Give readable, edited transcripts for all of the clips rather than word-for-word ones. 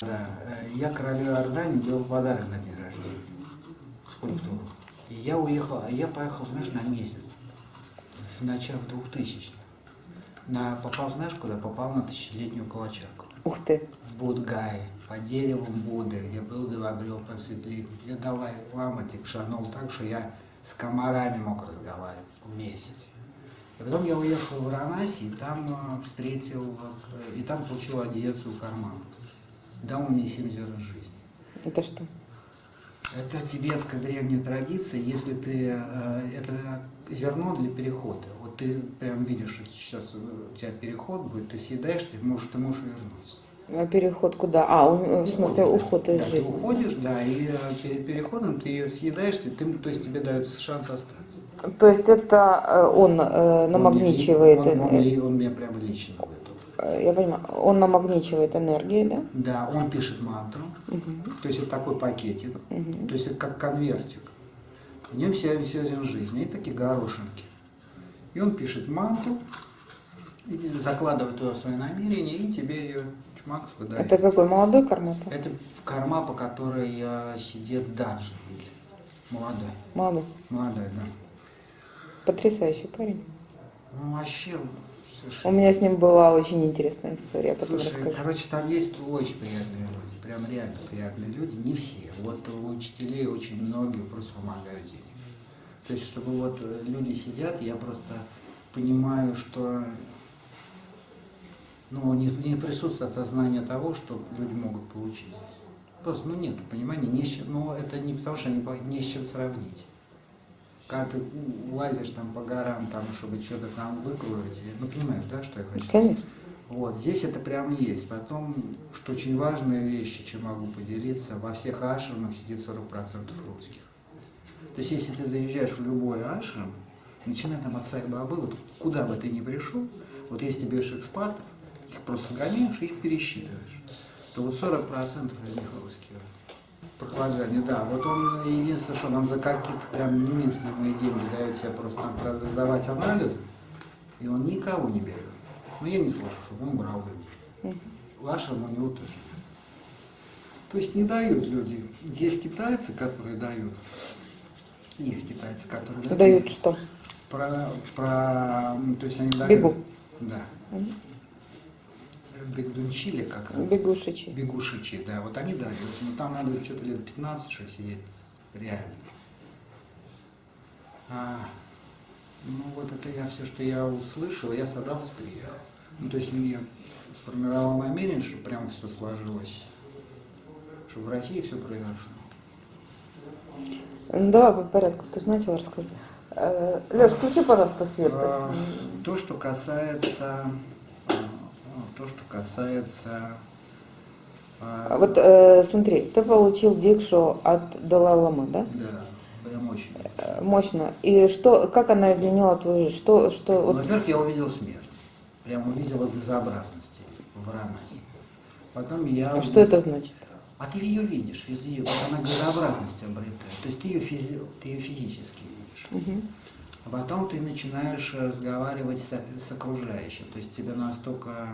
Да, я королю Иордании делал подарок на день рождения, скульптуру. И я уехал, я поехал, знаешь, на месяц, в начале 2000-х. Попал, знаешь, куда? Попал на тысячелетнюю калачарку. Ух ты. В Будгае, под деревом Будды, где был да обрел просветление. Я Далай-Лама шагнул так, что я с комарами мог разговаривать месяц. И потом я уехал в Варанаси, и там встретил, и там получил аудиенцию у Кармана. Дал он мне 7 зерен жизни. Это что? Это тибетская древняя традиция, если ты, это зерно для перехода. Вот ты прям видишь, что сейчас у тебя переход будет, ты съедаешь, ты можешь вернуться. А переход куда? В смысле, уход из да, жизни. Ты уходишь, да, и перед переходом ты ее съедаешь, то есть тебе дают шанс остаться. То есть это он намагничивает энергию. Он меня прям лично в это. Я понимаю, он намагничивает энергию, да? Да, он пишет мантру, то есть это такой пакетик, то есть это как конвертик. В нем 7 зерен жизни, и такие горошинки. И он пишет мантру, и закладывает туда свои намерения, и тебе ее чмак выдает. Это какой, молодой карма? Это карма, по которой сидит Дарджи. Молодой. Молодой. Молодой, да. Потрясающий парень. Ну, вообще, У совершенно. меня с ним была очень интересная история, я потом Слушай, расскажу. короче, там есть очень приятные люди, прям реально приятные люди, не все. Вот у учителей очень многие просто помогают денег. То есть, чтобы вот люди сидят, я просто понимаю, что не присутствует осознание того, что люди могут получить. Просто, нет понимания, не с чем, это не потому, что не с чем сравнить. Когда ты лазишь там по горам, там, чтобы что-то там выкроить, понимаешь, да, что я хочу сказать? Конечно. Вот, здесь это прям есть. Потом, что очень важная вещь, чем могу поделиться, во всех ашрамах сидит 40% русских. То есть, если ты заезжаешь в любой ашрам, начиная там от Сай-Бабы, вот куда бы ты ни пришел, вот если ты берешь экспатов, их просто гоняешь и их пересчитываешь, то вот 40% из них русские. Прохлаждание, да. Вот он единственное, что нам за какие-то прям немыслимые деньги дает себе просто сдавать анализ, и он никого не берет. Я не слышу, чтобы он брал людей. Вашему у него тоже. То есть не дают люди. Есть китайцы, которые дают. Есть китайцы, которые дают. Дают что? То есть они дают. Бегу. Да. Бегдунчили как? Бегушичи. Бегушичи, да. Вот они дают. Но там надо что-то лет 15 что сидеть. Реально. Вот это все, что я услышал, я собрался, приехал. То есть мне сформировал намерение, что прям все сложилось, что в России все произошло. Давай по порядку, ты же начал рассказать. Леш, включи, пожалуйста, свет. То, что касается... Вот смотри, ты получил дикшу от Далай-Ламы, да? Да, прям очень. Мощно. И как она изменила твою жизнь? Во-первых, я увидел смерть. Прям увидел безобразности в Варанаси. Потом я... Что это значит? А ты ее видишь, вот она безобразность обретает. То есть ты ее физически видишь. А потом ты начинаешь разговаривать с окружающим. То есть тебе настолько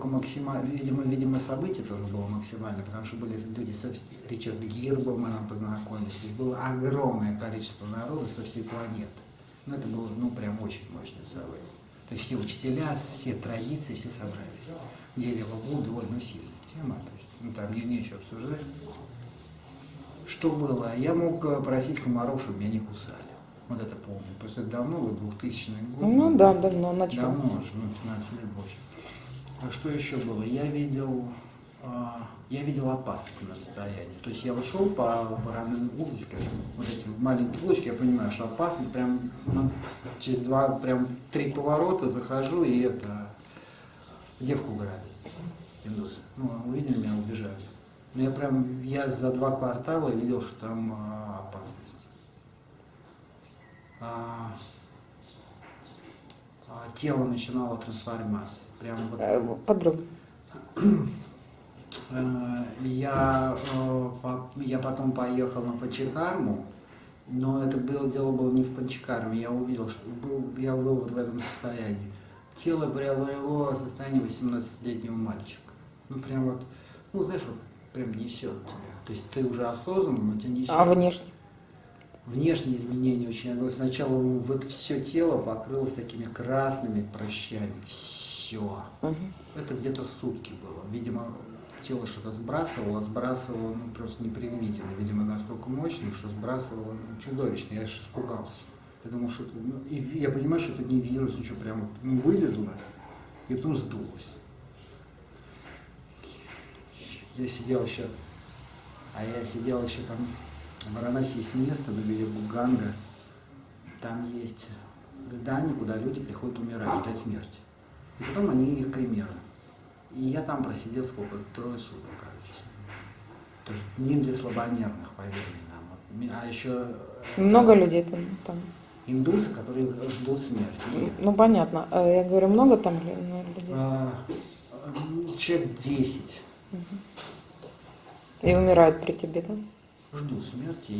максимально, видимо, событие тоже было максимально, потому что были люди, Ричард Гирбл, мы нам познакомились, и было огромное количество народа со всей планеты. Это было, прям очень мощное событие. То есть все учителя, все традиции, все собрались. Дерево Будды, сильная тема, то есть, там нечего обсуждать. Что было? Я мог просить комаров, чтобы меня не кусали. Вот это помню. Просто это давно, 2000 год. Да, давно, начало. Давно уже, 15 лет больше. А что еще было? Я видел опасность на расстоянии. То есть я ушел по воронным улочкам, вот эти маленькие улочки, я понимаю, что опасность, прям через 3 поворота захожу, и девку грабят, индусы. Увидели меня, убежали. Но я за 2 квартала видел, что там опасность. Тело начинало трансформироваться. Подробно. Я потом поехал на Панчакарму, но дело было не в Панчакарме. Я увидел, что я был вот в этом состоянии. Тело приобрело состояние 18-летнего мальчика. Ну прям вот, ну знаешь, вот прям несет тебя. То есть ты уже осознанно, но тебя несет. А внешне? Внешние изменения очень. Сначала вот все тело покрылось такими красными прыщами. Все. Это где-то сутки было. Видимо, тело что-то сбрасывало, ну, просто непредвиденно. Видимо, настолько мощно, что сбрасывало чудовищно. Я аж испугался. Я думал, что это, ну, и я понимаю, что это не вирус, ничего, прям вот, ну, вылезло и потом сдулось. Я сидел еще там, в Варанаси есть место на берегу Ганга. Там есть здание, куда люди приходят умирать, ждать смерти. И потом они их кремируют. И я там просидел сколько? 3 суток, короче. Тоже не для слабонервных, поверь мне. Там. А еще Много людей там? индусы, которые ждут смерти. Ну, понятно. Я говорю, много там людей? Человек 10. И умирают при тебе, да? Ждут смерти.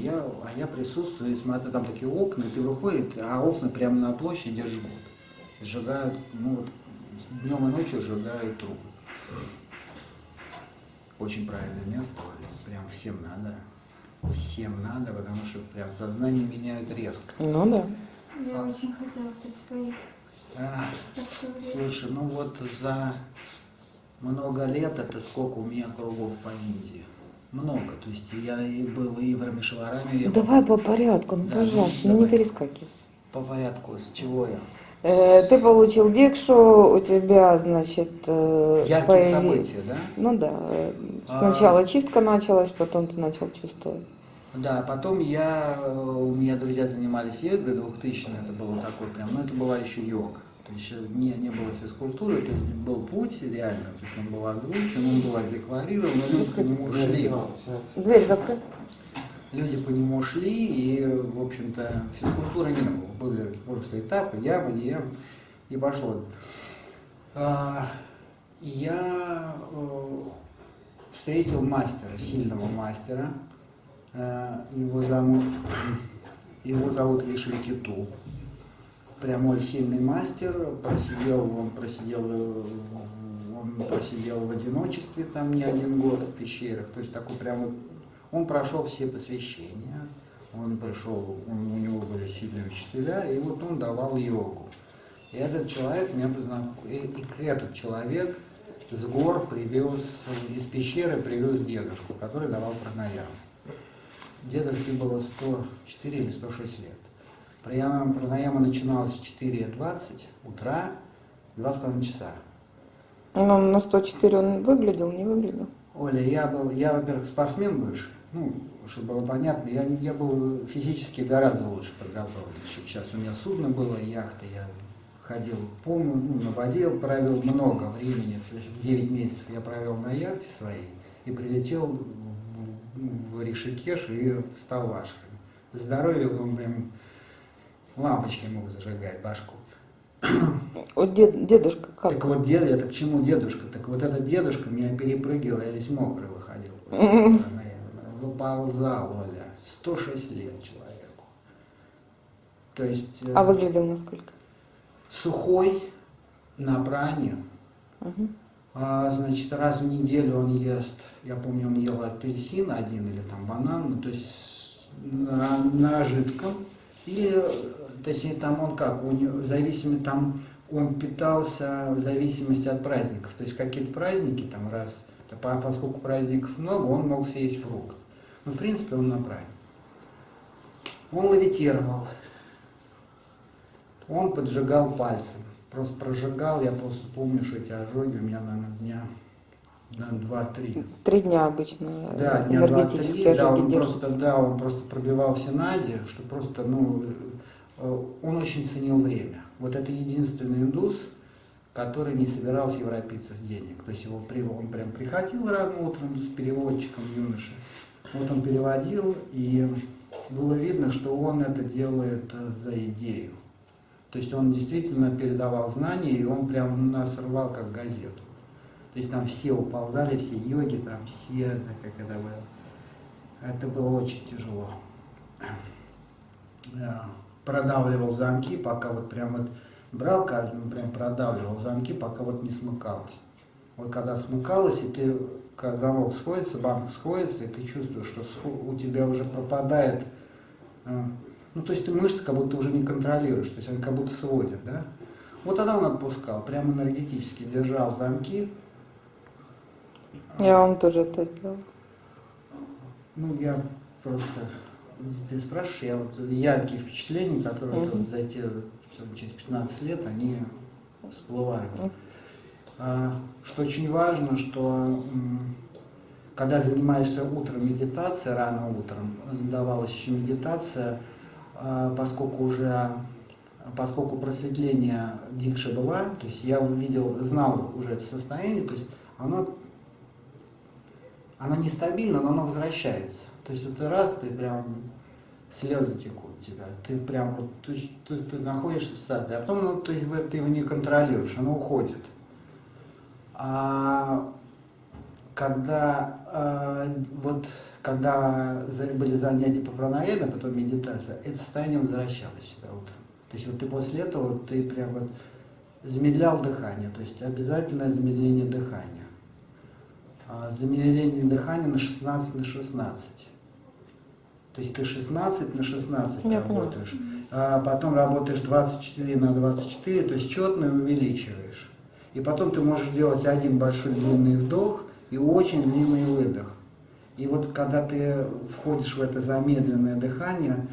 Я присутствую и смотрю, там такие окна, и ты выходишь, а окна прямо на площади жгут. Сжигают, ну вот, днем и ночью сжигают трубы. Очень правильное место, прям всем надо. Всем надо, потому что прям сознание меняют резко. Ну да. Я очень хотела, кстати, поехать. Слушай, ну вот за много лет, это сколько у меня кругов по Индии? Много. То есть я и был и в Рамешвараме. Давай по порядку, ну Да, пожалуйста, ну, не давай. перескакивай. По порядку, с чего я? Ты получил дикшу, у тебя, значит, Яркие события, да? Ну да. Сначала чистка началась, потом ты начал чувствовать. Да, потом у меня друзья занимались йогой, 2000 это было такое прям, но это была еще йога. То есть еще не было физкультуры, то есть был путь реально, то есть он был озвучен, он был отдекларирован, но люди по нему шли. Дверь закрой. Люди по нему шли, и, в общем-то, физкультуры не было. Были просто этапы, и пошло. Я встретил мастера, сильного мастера. Его зовут Вишвакету. Прям мой сильный мастер. Он просидел в одиночестве там не 1 год в пещерах. То есть такой прям вот. Он прошел все посвящения, у него были сильные учителя, и вот он давал йогу. И этот человек этот человек с гор из пещеры привез дедушку, который давал пранаяму. Дедушке было 104 или 106 лет. Пранаяма начиналась в 4:20 утра, 2,5 часа. Ну, на 104 он выглядел, не выглядел? Оля, я, во-первых, спортсмен бывший, ну, чтобы было понятно, я был физически гораздо лучше подготовлен. Сейчас у меня судно было, яхта, я ходил на воде, провел много времени, то есть 9 месяцев я провел на яхте своей и прилетел в Ришикеш и встал в ашраме. Здоровье, он прям лампочки мог зажигать башку. Дедушка как? Так вот, я так к чему дедушка? Так вот этот дедушка меня перепрыгивал, я весь мокрый выходил. Выползал, Оля. 106 лет человеку. То есть... А выглядел насколько? Сухой, на пране. Значит, раз в неделю он ест, я помню, он ел апельсин 1 или там банан, ну, то есть на жидком. Или, точнее, там он как, он питался в зависимости от праздников. То есть какие-то праздники, там раз, поскольку праздников много, он мог съесть фрукт. Но в принципе он на пране. Он левитировал. Он поджигал пальцем. Просто прожигал, я просто помню, что эти ожоги у меня, наверное, дня на 2-3. 3 дня обычно. Да, дня энергетические 2-3, ожоги держатся. он просто пробивал все нади, что просто, он очень ценил время. Вот это единственный индус, который не собирал с европейцев денег. То есть он прям приходил рано утром с переводчиком юноши. Вот он переводил, и было видно, что он это делает за идею. То есть он действительно передавал знания, и он прям нас рвал как газету. То есть там все уползали, все йоги, там все, как это было. Это было очень тяжело. Продавливал замки, пока вот прям вот брал каждому, прям продавливал замки, пока вот не смыкалось. Вот когда смыкалось, и ты, когда замок сходится, банк сходится, и ты чувствуешь, что у тебя уже пропадает, ну, то есть ты мышцы как будто уже не контролируешь, то есть они как будто сводят, да? Вот тогда он отпускал, прямо энергетически держал замки. Я вам тоже это сделала. Ну, я просто, ты спрашиваешь, я вот яркие впечатления, которые вот за эти, через 15 лет, они всплывают. Что очень важно, что когда занимаешься утром медитацией, рано утром, давалась еще медитация, поскольку просветление дикша была, то есть я знал уже это состояние, то есть оно нестабильно, но оно возвращается. То есть вот раз, ты прям, слезы текут у тебя, ты прям вот, ты находишься в стадии, а потом ну, ты его не контролируешь, оно уходит. А когда были занятия по пранаяме, потом медитация, это состояние возвращалось всегда утром. То есть вот ты после этого ты прям вот замедлял дыхание, то есть обязательное замедление дыхания. Замедление дыхания на 16/16. То есть ты 16/16 Я работаешь, а потом работаешь 24/24, то есть четно увеличиваешь. И потом ты можешь делать один большой длинный вдох и очень длинный выдох. И вот когда ты входишь в это замедленное дыхание,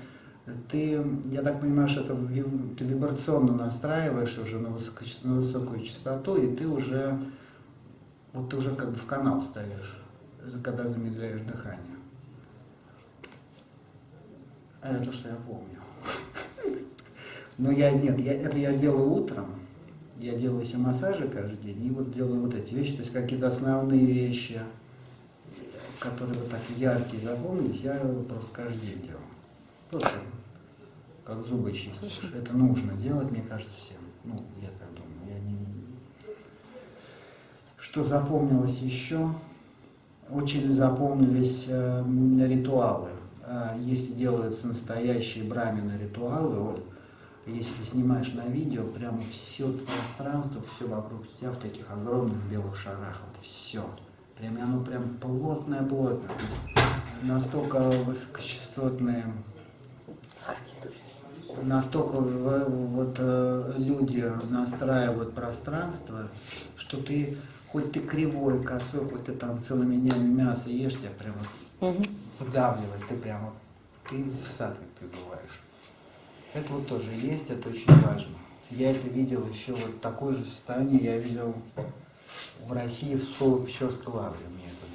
я так понимаю, что ты вибрационно настраиваешь уже на высокую частоту, и ты уже как бы в канал ставишь, когда замедляешь дыхание. Это то, что я помню. Но это я делаю утром. Я делаю себе массажи каждый день и вот делаю вот эти вещи, то есть какие-то основные вещи, которые вот так яркие запомнились, я просто каждый день делаю. Просто как зубы чистишь. Это нужно делать, мне кажется, всем. Ну, я так думаю. Что запомнилось еще? Очень запомнились ритуалы. Если делаются настоящие брамины ритуалы, Оль, если ты снимаешь на видео, прямо все пространство, все вокруг тебя в таких огромных белых шарах, вот все. Прям оно прям плотное-плотное. Настолько высокочастотные, настолько люди настраивают пространство, что ты, хоть ты кривой, косой, хоть ты там целыми днями мясо ешь, тебя прямо вдавливает, ты в сатве пребываешь. Это вот тоже есть, это очень важно. Я это видел еще, вот такое же состояние я видел в России, в Псково-Печорской лавре. Мне это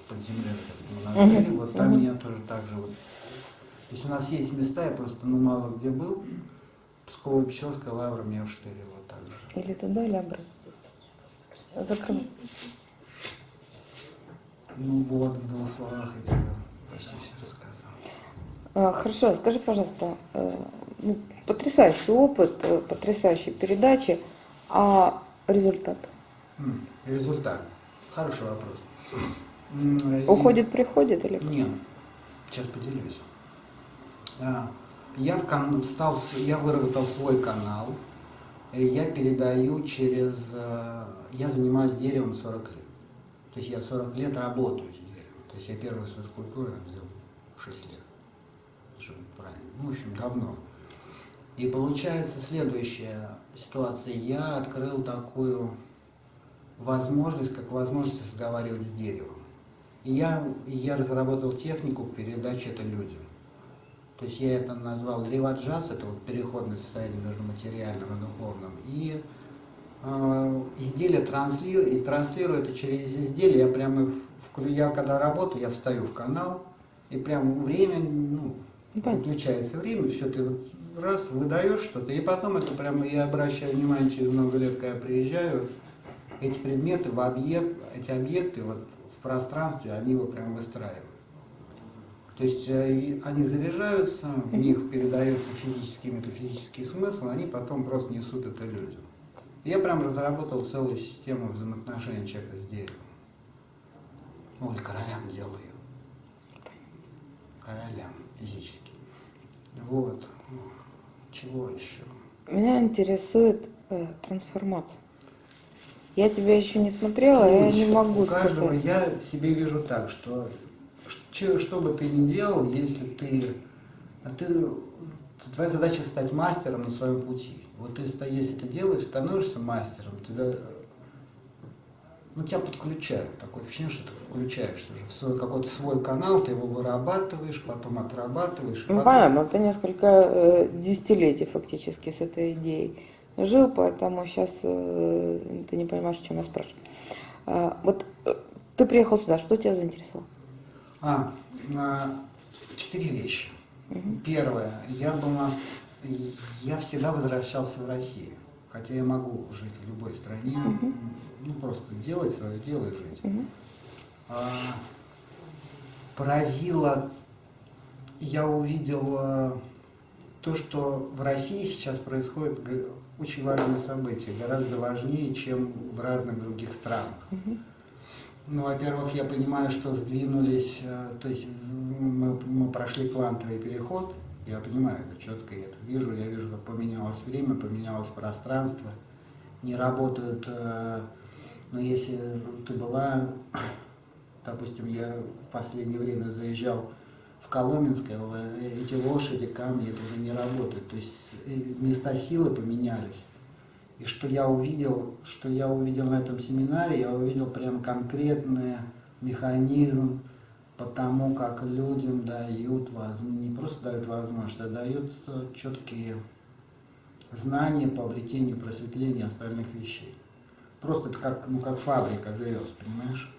под землей монастырь, вот там меня тоже так же вот. То есть у нас есть места, я просто мало где был. Псково-Печорская лавра меня вштырила так же. Или туда, или обратно. Закрыть. Ну вот, в двух словах я тебе почти все рассказал. Хорошо, скажи, пожалуйста, потрясающий опыт, потрясающие передачи, а результат? Результат. Хороший вопрос. Уходит, приходит или как? Нет, сейчас поделюсь. Я выработал свой канал, и я передаю я занимаюсь деревом 40 лет. То есть я 40 лет работаю с деревом. То есть я первую свою скульптуру сделал в 6 лет. Чтобы правильно. Ну, в общем, давно. И получается следующая ситуация. Я открыл такую возможность разговаривать с деревом. И я разработал технику передачи это людям. То есть я это назвал древа-джаз, это вот переходное состояние между материальным и духовным. И изделие транслирую это через изделие. Я когда работаю, я встаю в канал, и прямо время, выключается время, все, ты вот раз выдаешь что-то, и потом это прямо я обращаю внимание через много лет, когда я приезжаю, эти предметы эти объекты вот в пространстве, они его прям выстраивают. То есть они заряжаются, в них передается метафизический смысл, они потом просто несут это людям. Я прям разработал целую систему взаимоотношений человека с деревом. Ну, или королям делаю. Королям физически. Вот. Чего еще? Меня интересует трансформация. Я тебя еще не смотрела, я не могу у каждого сказать. я себе вижу так, что что бы ты ни делал, если твоя задача стать мастером на своем пути. Вот ты, если ты делаешь, становишься мастером, тебя подключают. Такое ощущение, что ты включаешься уже в свой какой-то свой канал, ты его вырабатываешь, потом отрабатываешь. Ну, потом... понятно, ты несколько десятилетий фактически с этой идеей жил, поэтому сейчас ты не понимаешь, о чем я спрашиваю. Вот ты приехал сюда, что тебя заинтересовало? 4 вещи. Первое, я всегда возвращался в Россию, хотя я могу жить в любой стране, просто делать свое дело и жить. Поразило, я увидел то, что в России сейчас происходит очень важные события, гораздо важнее, чем в разных других странах. Ну, во-первых, я понимаю, что сдвинулись, то есть мы прошли квантовый переход, я понимаю это четко, я это вижу, я вижу, как поменялось время, поменялось пространство, не работают, если ты была, допустим, я в последнее время заезжал в Коломенское, эти лошади, камни, это уже не работают, то есть места силы поменялись. И что я увидел на этом семинаре, я увидел прям конкретный механизм по тому, как людям дают возможность, не просто дают возможность, а дают четкие знания по обретению просветления остальных вещей. Просто это как фабрика звезд, понимаешь?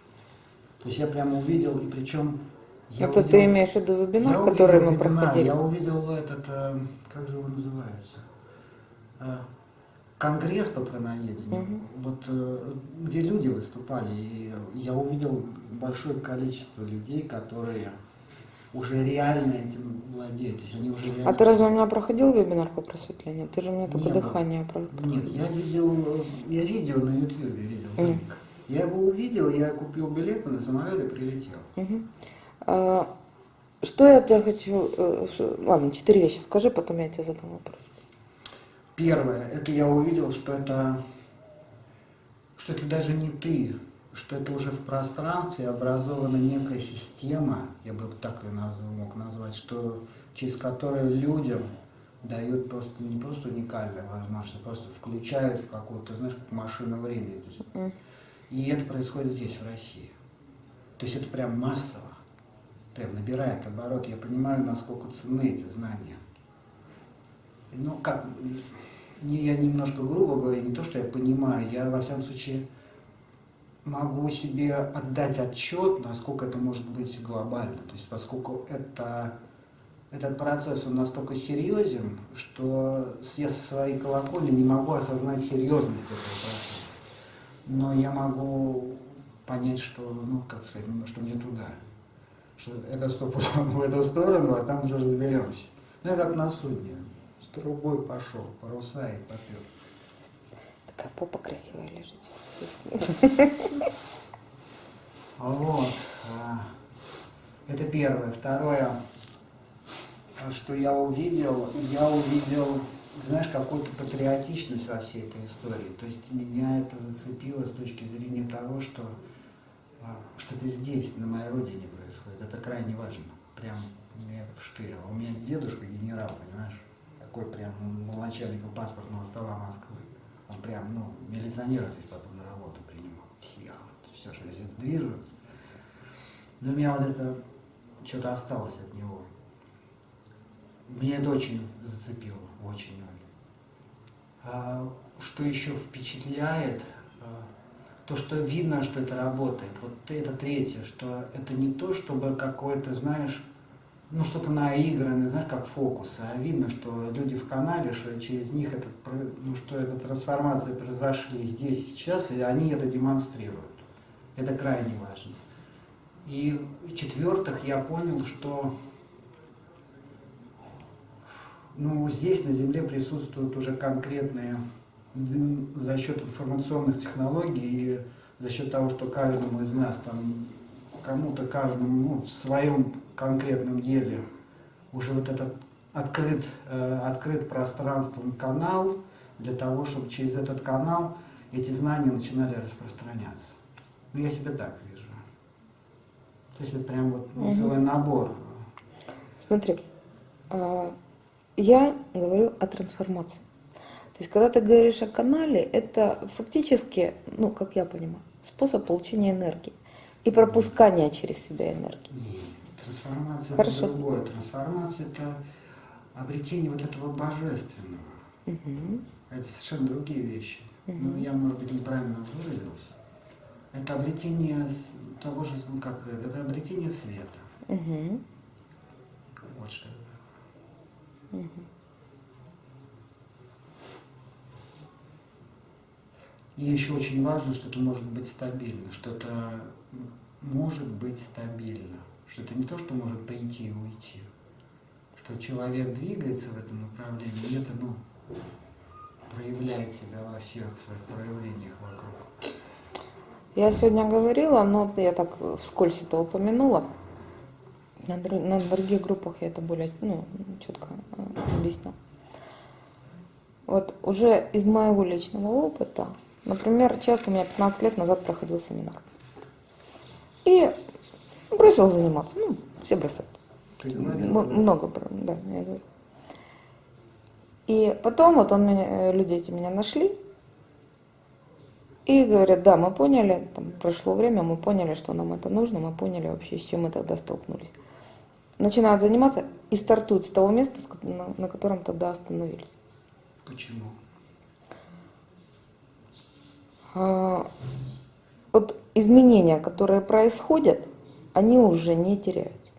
То есть я прямо увидел, и причем... Ты имеешь в виду вебинар, который мы проходили? Я увидел этот, как же его называется? Конгресс по праноедению, где люди выступали, и я увидел большое количество людей, которые уже реально этим владеют. То есть они уже реально... А ты разве у меня проходил вебинар по просветлению? Ты же мне только Не дыхание Нет, я видео на Ютьюбе видел. Я его увидел, я купил билеты на самолет и прилетел. Что я тебя хочу... Ладно, 4 вещи скажи, потом я тебе задам вопрос. Первое, это я увидел, что это даже не ты, что это уже в пространстве образована некая система, я бы так ее мог назвать, через которую людям дают не просто уникальную возможность, а просто включают в какую-то, знаешь, как машину времени. То есть, и это происходит здесь, в России. То есть это прям массово, прям набирает оборот. Я понимаю, насколько ценны эти знания. Я немножко грубо говорю, не то, что я понимаю, я во всяком случае могу себе отдать отчет, насколько это может быть глобально. То есть поскольку этот процесс, он настолько серьезен, что я со своей колокольни не могу осознать серьезность этого процесса. Но я могу понять, что, что мне туда. Что это стопудово в эту сторону, а там уже разберемся. Ну, это как на судне. С трубой пошел, паруса и попер. Такая попа красивая лежит. Это первое. Второе, что я увидел, знаешь, какую-то патриотичность во всей этой истории. То есть меня это зацепило с точки зрения того, что это здесь, на моей родине происходит. Это крайне важно. Прям меня это вштырило. У меня дедушка генерал, понимаешь? Такой прям начальником паспортного стола Москвы. Он прям, милиционеров здесь потом на работу принимал. Всех. Все, что здесь движется. Но у меня это что-то осталось от него. Меня это очень зацепило. Очень. Что еще впечатляет, то, что видно, что это работает. Это третье, что это не то, чтобы какое-то, знаешь, что-то наигранное, знаешь, как фокусы, а видно, что люди в канале, что через них что эта трансформация произошли здесь, сейчас, и они это демонстрируют. Это крайне важно. И в-четвертых, я понял, что здесь на Земле присутствуют уже конкретные, за счет информационных технологий и за счет того, что каждому из нас, каждому в своем конкретном деле уже этот открыт пространством канал для того, чтобы через этот канал эти знания начинали распространяться. Ну, я себя так вижу. То есть это прям вот целый набор. Смотри, я говорю о трансформации. То есть, когда ты говоришь о канале, это фактически, ну, как я понимаю, способ получения энергии и пропускания через себя энергии. Нет, трансформация Хорошо. это другое. Трансформация это обретение вот этого божественного. Угу. Это совершенно другие вещи. Ну, я, может быть, неправильно выразился. Это обретение того же, ну, как это обретение света. Угу. Вот что это. Угу. И еще очень важно, что это может быть стабильно, что это может быть стабильно, что это не то, что может прийти и уйти, что человек двигается в этом направлении, и это, ну, проявляет себя во всех своих проявлениях вокруг. Я сегодня говорила, но я так вскользь это упомянула. На других группах я это более четко объясняла. Вот уже из моего личного опыта, например, человек у меня 15 лет назад проходил семинар. И бросил заниматься. Ну, все бросают. Ты говорила? Много, да, я говорю. И потом вот люди эти меня нашли и говорят, да, мы поняли, там прошло время, мы поняли, что нам это нужно, мы поняли вообще, с чем мы тогда столкнулись. Начинают заниматься и стартуют с того места, на котором тогда остановились. Почему? Вот изменения, которые происходят, они уже не теряются.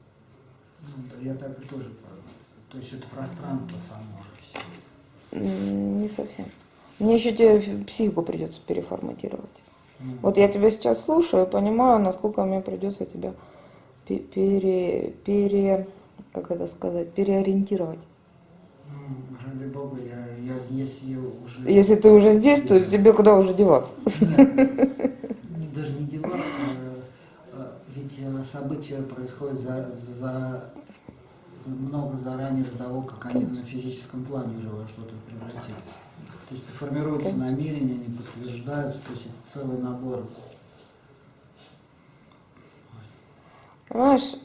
Ну, да, я так и тоже понял. То есть это пространство само же все. Не совсем. Мне еще тебе психику придется переформатировать. Вот я тебя сейчас слушаю и понимаю, насколько мне придется тебя переориентировать. Ну, ради бога, если уже... Если ты уже здесь, то тебе куда уже деваться? Нет, даже не деваться, ведь события происходят много заранее до того, как они на физическом плане уже во что-то превратились. То есть формируются намерения, они подтверждаются, то есть это целый набор. Понимаешь,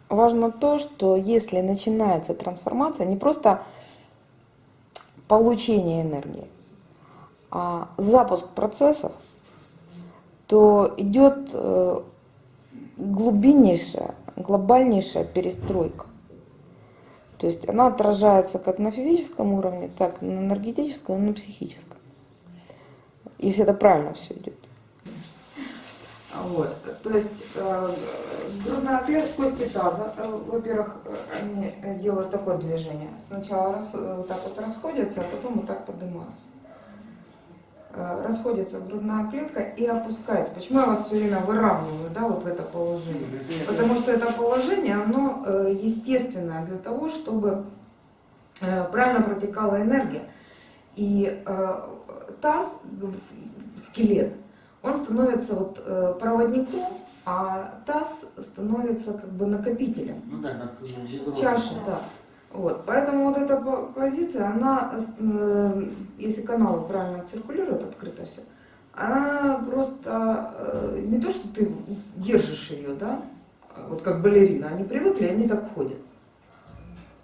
важно то, что если начинается трансформация, не просто получение энергии, а запуск процессов, то идет глубиннейшая, глобальнейшая перестройка. То есть она отражается как на физическом уровне, так и на энергетическом, и на психическом. Если это правильно все идет. Вот, то есть грудная клетка, кости таза, во-первых, они делают такое движение. Сначала вот так вот расходятся, а потом вот так поднимаются. Расходится грудная клетка и опускается. Почему я вас все время выравниваю, да, вот в это положение? Потому что это положение, оно естественное для того, чтобы правильно протекала энергия. И таз, скелет, он становится вот проводником, а таз становится как бы накопителем. Ну да, как Чаша, да. Вот. Поэтому вот эта позиция, она, если каналы правильно циркулируют, открыто все, она просто не то, что ты держишь ее, да, вот как балерина, они привыкли, они так ходят.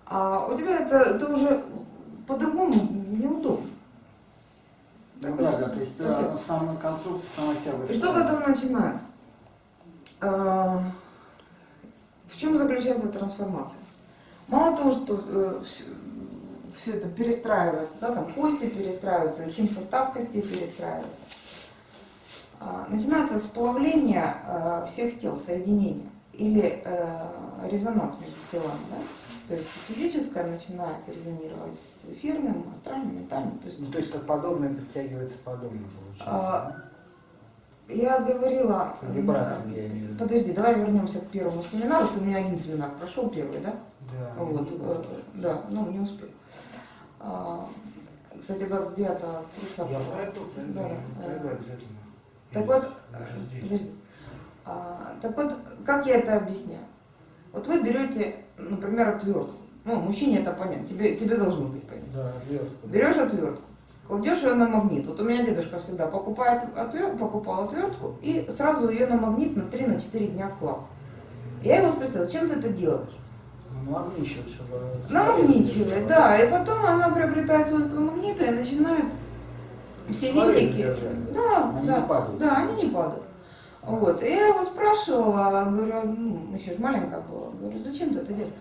А у тебя это уже по-другому неудобно. Ну да, да, то есть сама конструкция сама себя И что потом начинается? В чем заключается трансформация? Мало того, что все это перестраивается, да, там кости перестраиваются, химсостав костей перестраивается. Начинается сплавление всех тел, соединение или резонанс между телами. Да? То есть физическое начинает резонировать с эфирным, астральным, ментальным. То есть, ну, то есть как подобное притягивается подобное, получается. Я говорила... Вибрации, я имею в виду. Подожди, давай вернемся к первому семинару. Ты у меня один семинар прошел, первый, да? Да. Вот, да, ну не успел. Кстати, 29-30. Я пройду, Да, обязательно. Так вот, подожди. Так вот, как я это объясняю? Вот вы берете, например, отвертку. Ну, мужчине это понятно, тебе должно быть понятно. Да, отвертку. Берешь отвертку, кладешь ее на магнит. Вот у меня дедушка всегда покупал отвертку и сразу ее на магнит на 3-4 дня клал. Я его спросила, зачем ты это делаешь? Намагничивает, чтобы... Намагничивает, да, и потом она приобретает свойства магнита и начинает все винтики. Да, Они да, не падают. да, они не падают. Вот. И я его спрашивала, говорю, ну, еще же маленькая была, говорю, зачем ты это делаешь?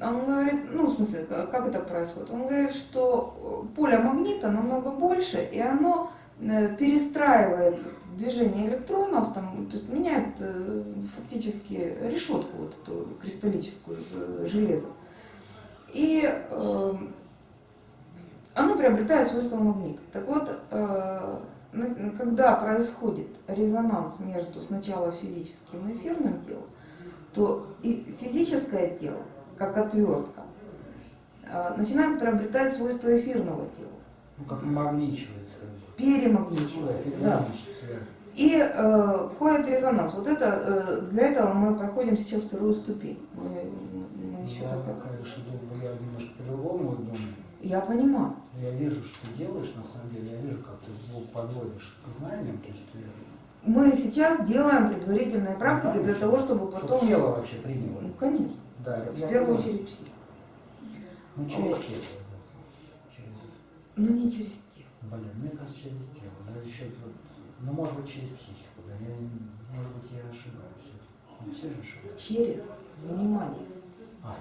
Он говорит, ну, в смысле, как это происходит? Он говорит, что поле магнита намного больше, и оно перестраивает движение электронов, там, то есть меняет фактически решетку вот эту кристаллическую железо. И оно приобретает свойства магнита. Так вот, когда происходит резонанс между сначала физическим и эфирным телом, то и физическое тело, как отвертка, начинает приобретать свойства эфирного тела. Ну, как намагничивается. Перемагничивается, да. И входит резонанс. Вот это, для этого мы проходим сейчас вторую ступень. Мы еще Я, так... конечно, думаю, я немножко по-другому думаю. Я понимаю. Я вижу, что ты делаешь, на самом деле, я вижу, как ты звук подводишь к знаниям, то есть ты... Мы сейчас делаем предварительные практики для того, чтобы потом... Чтобы тело вообще приняло. Ну, конечно. Да, В первую очередь психику. Ну, через Вот. тело. Через... Но не через тело. Блин, мне кажется, через тело. Да, еще, ну, может быть, через психику. Да. Я, может быть, я ошибаюсь. Ну, все же ошибаются. Через внимание.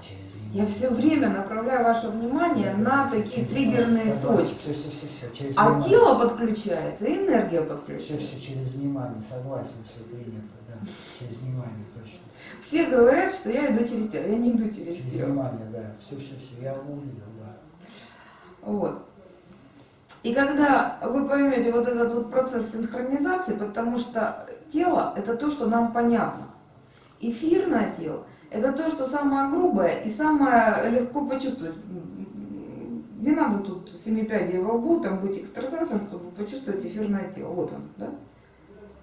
Через Я все время направляю ваше внимание на такие триггерные точки. Все, через А внимание. тело подключается, и энергия Все подключается. через внимание, согласен, все принято, да. Через внимание, точно. Все говорят, что я иду через тело. Я не иду через Через тело. внимание, да. Все, я увидел, да. Вот. И когда вы поймете вот этот вот процесс синхронизации, потому что тело – это то, что нам понятно. Эфирное тело – это то, что самое грубое и самое легко почувствовать. Не надо тут 7 пядей во лбу, там быть экстрасенсом, чтобы почувствовать эфирное тело. Вот он, да?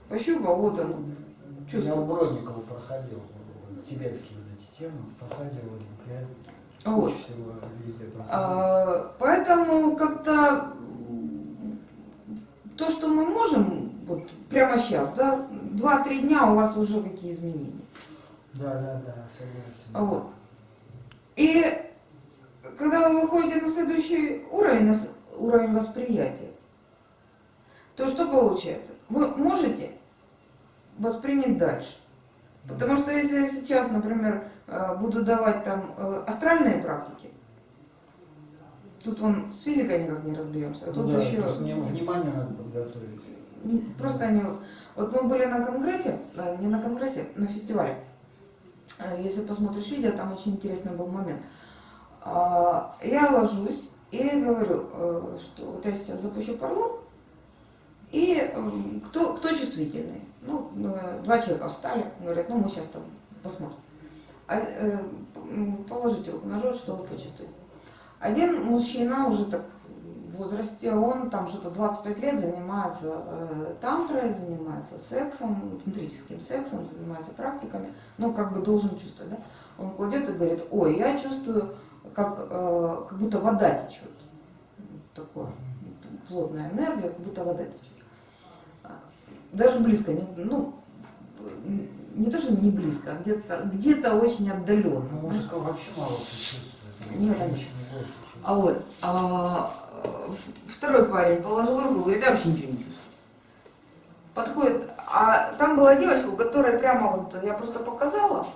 Пощупал, вот он. Я у Чувствую. Бродникова проходил, тибетские вот эти темы, проходил, я Вот. больше всего везде проходил. Поэтому как-то то, что мы можем, вот прямо сейчас, да, 2-3 дня у вас уже какие изменения. Да, согласен. Вот. И когда вы выходите на следующий уровень, на уровень восприятия, то что получается? Вы можете воспринять дальше. Потому что если я сейчас, например, буду давать там астральные практики, тут вон с физикой никак не разберемся, а тут да, еще... просто внимание надо подготовить. Просто они... Вот мы были на конгрессе, не на конгрессе, на фестивале. Если посмотришь видео, там очень интересный был момент. Я ложусь и говорю, что вот я сейчас запущу порну, и кто чувствительный? Ну, 2 человека встали, говорят, ну мы сейчас там посмотрим. Положите руку на живот, что вы почувствуете. Один мужчина уже так в возрасте, он там что-то 25 лет занимается тантрой, занимается сексом, тантрическим сексом, занимается практиками, ну как бы должен чувствовать, да? Он кладет и говорит, ой, я чувствую, как будто вода течет. Такое, плотная энергия, как будто вода течет. Даже близко, не то, что не близко, а где-то очень отдаленно. Ну, мужиков вообще мало присутствует. Нет, Женщины больше, чем... А вот, второй парень положил руку, говорит, я вообще ничего не чувствую. Подходит, а там была девочка, у которой прямо вот, я просто показала,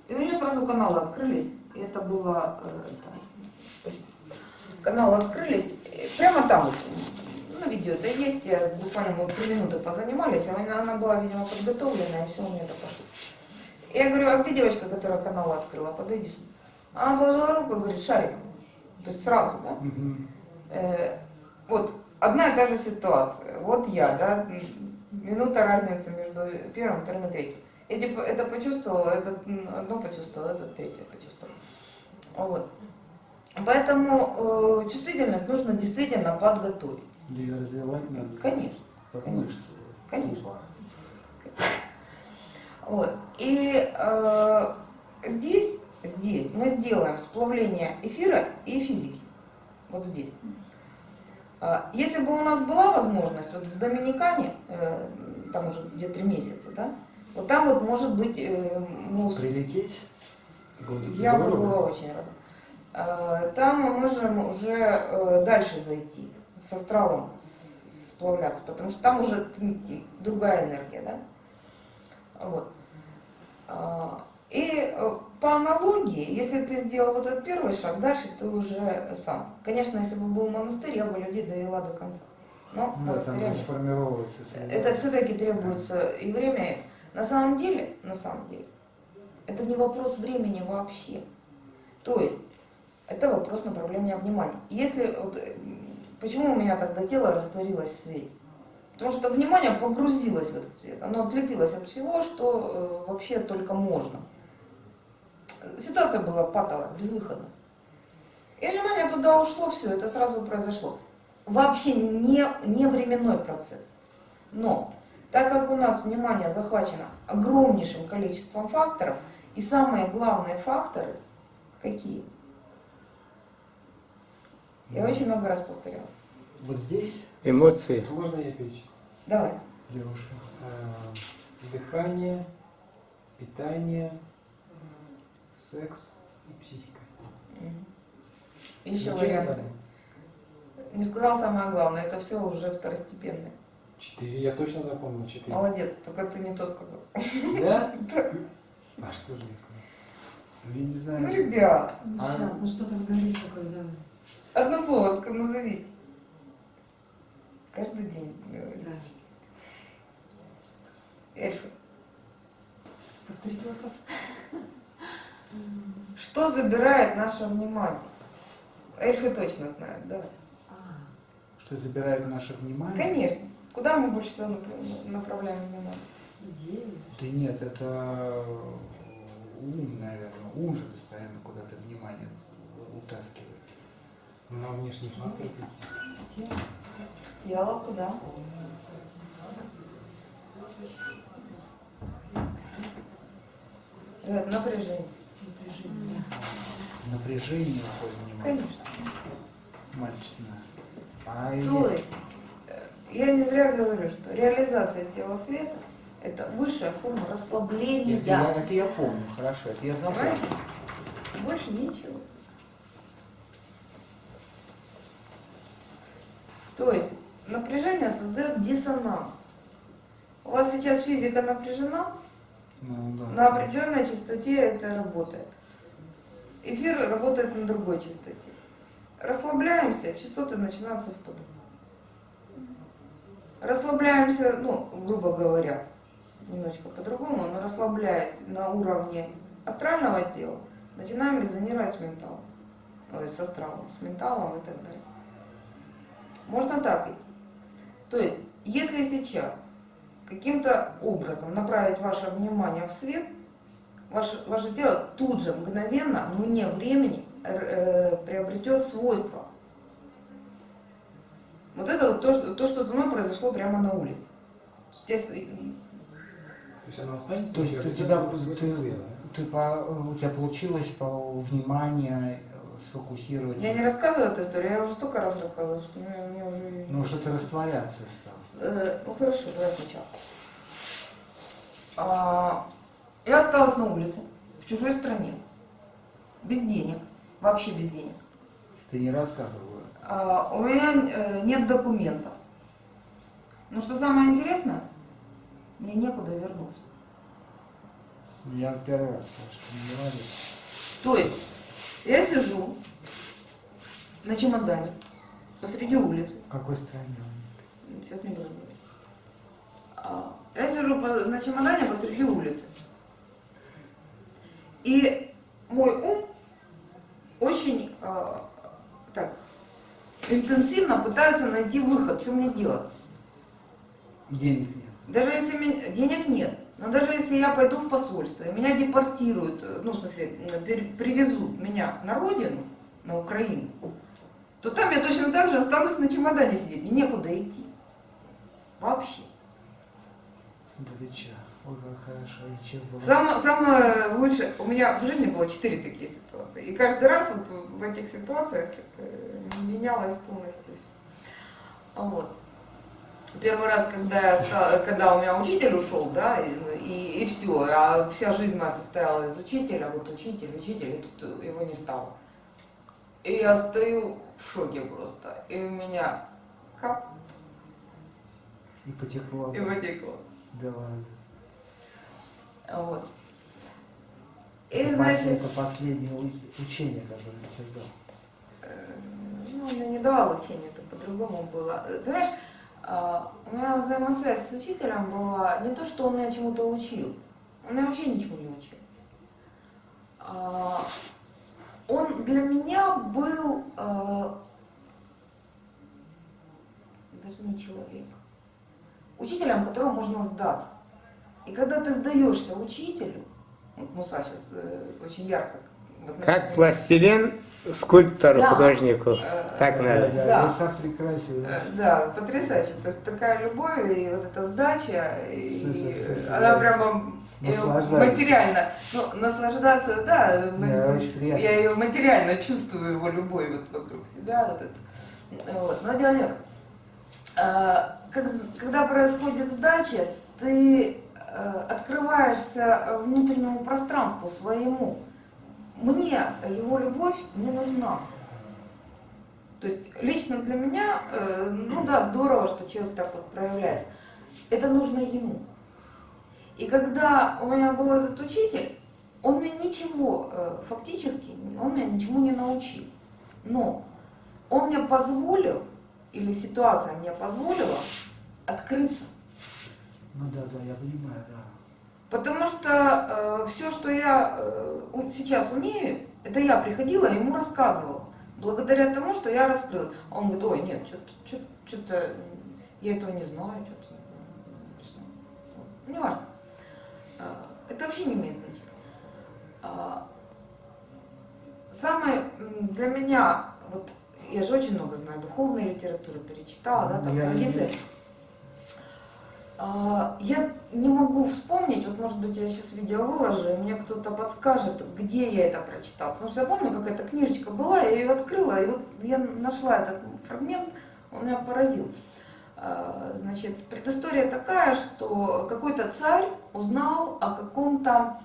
и у нее сразу каналы открылись, и это было, каналы открылись, прямо там вот, на видео это есть, буквально мы 3 минуты позанимались, а она была, видимо, подготовленная, и все, у нее это пошло. Я говорю, а где девочка, которая каналы открыла, подойди сюда. Она положила руку и говорит, шариком. То есть сразу, да? Вот одна и та же ситуация. Вот я, да, минута разницы между первым, вторым и третьим. Это почувствовала, это одно почувствовала, это третье почувствовала. Вот. Поэтому чувствительность нужно действительно подготовить. Ее развивать надо. Конечно. Как Конечно. мышцу. Конечно. Вот. И здесь мы сделаем сплавление эфира и физики. Вот здесь. Если бы у нас была возможность, вот в Доминикане, там уже где 3 месяца, да, вот там вот может быть, Прилететь? я бы была очень рада. Там мы можем уже дальше зайти, с астралом сплавляться, потому что там уже другая энергия, да. Вот. И по аналогии, если ты сделал вот этот первый шаг, дальше ты уже сам. Конечно, если бы был монастырь, я бы людей довела до конца. Но Да, там монастыря нет. сформировывается среда. Это все-таки требуется и время. На самом деле, это не вопрос времени вообще. То есть, это вопрос направления внимания. Если вот, почему у меня тогда тело растворилось в свете? Потому что внимание погрузилось в этот свет. Оно отлепилось от всего, что вообще только можно. Ситуация была патовая, безвыходная. И внимание туда ушло, все, это сразу произошло. Вообще не временной процесс. Но так как у нас внимание захвачено огромнейшим количеством факторов, и самые главные факторы какие? Я очень много раз повторяла. Вот здесь, Эмоции. Можно я перечислю? Давай. девушка. Дыхание, питание, секс и психика. Еще Зачем варианты. задал? Не сказал самое главное, это все уже второстепенное. 4. Я точно запомнил 4. Молодец, только ты не то сказал. Да? Да. А что же я сказал? Я не знаю. Ну, ребят, Ну, сейчас, ну что там говорить такое, да. одно слово назовите. Каждый день говорю. Да. Эльфа. Повторите вопрос. Что забирает наше внимание? Эльфы точно знают, да. Что забирает наше внимание? Конечно. Куда мы больше всего направляем внимание? Идеи. Да нет, это ум, наверное. Ум же постоянно куда-то внимание утаскивает. На внешний фактор. Тело. Тело куда? Ребят, напряжение. Напряжение. Напряжение уходит внимание. Конечно. Мальчина. А То если- есть, я не зря говорю, что реализация тела света – это высшая форма расслабления. это я помню, хорошо, это я запомнил. Понимаете? Больше ничего. То есть напряжение создает диссонанс. У вас сейчас физика напряжена, Ну, да. на определенной частоте это работает. Эфир работает на другой частоте. Расслабляемся, частоты начинают совпадать. Расслабляемся, ну, грубо говоря, немножечко по-другому, но расслабляясь на уровне астрального тела, начинаем резонировать с менталом, с астралом, с менталом и так далее. Можно так идти. То есть, если сейчас каким-то образом направить ваше внимание в свет, ваше тело тут же, мгновенно, вне времени, приобретет свойства. Вот это вот то, что со мной произошло прямо на улице. Здесь, То есть оно останется? То есть или у тебя, свойства света, да? у тебя получилось по вниманию сфокусировать. я не рассказываю эту историю, я уже столько раз рассказывала, что мне уже... Ну, что-то растворяться стало. Ну хорошо, давай сначала. Я осталась на улице, в чужой стране, без денег, вообще без денег. Ты не рассказывала. У меня нет документов. Но что самое интересное, мне некуда вернуться. Я первый раз слышу, что не говоришь. То есть я сижу на чемодане посреди улицы. В какой стране? Сейчас не буду говорить. Я сижу на чемодане посреди улицы. И мой ум очень так интенсивно пытается найти выход, что мне делать. Денег нет. Даже если денег нет, но даже если я пойду в посольство, и меня депортируют, ну, в смысле, привезут меня на родину, на Украину, то там я точно так же останусь на чемодане сидеть, мне некуда идти. Вообще. Да ты че? Ой, как хорошо. И че было? Самое лучшее, у меня в жизни было 4 такие ситуации. И каждый раз вот в этих ситуациях менялось полностью все. Вот. Первый раз, когда у меня учитель ушел, да, и все, а вся жизнь моя состояла из учителя, вот учитель, и тут его не стало. И я стою в шоке просто, и у меня кап, И потекло. и потекло. Да ладно. Вот. И, Это значит, это последнее учение, которое ты дал. ну, он мне не давал учения, это по-другому было. Понимаешь, у меня взаимосвязь с учителем была не то, что он меня чему-то учил, он меня вообще ничему не учил. Он для меня был даже не человек, учителем, которому можно сдаться. И когда ты сдаешься учителю, вот Муса сейчас очень ярко в отношении- Как пластилин скульптору, Да. художнику. Так надо. Да. Леса прекрасен. Да. Да, потрясающе. То есть такая любовь и вот эта сдача, и Супер. она прямо Наслаждается. материально, ну, наслаждаться, да, Да, очень приятно. я ее материально чувствую, его любовь вот вокруг себя. Вот это. Вот. Но дело не в этом. Когда происходит сдача, ты открываешься внутреннему пространству своему. Мне его любовь не нужна. То есть лично для меня, ну да, здорово, что человек так вот проявляется. Это нужно ему. И когда у меня был этот учитель, он мне ничего, фактически, он меня ничему не научил. Но он мне позволил, или ситуация мне позволила открыться. Ну да, я понимаю, да. Потому что все, что я сейчас умею, это я приходила и ему рассказывала. Благодаря тому, что я раскрылась. А он говорит, ой, нет, что-то я этого не знаю, что-то не знаю. Не важно. Это вообще не имеет значения. Самое для меня, вот я же очень много знаю духовной литературы, перечитала, да, там традиции. Я не могу вспомнить, вот может быть я сейчас видео выложу, и мне кто-то подскажет, где я это прочитала. Потому что я помню, какая-то книжечка была, я ее открыла, и вот я нашла этот фрагмент, он меня поразил. Значит, предыстория такая, что какой-то царь узнал о каком-то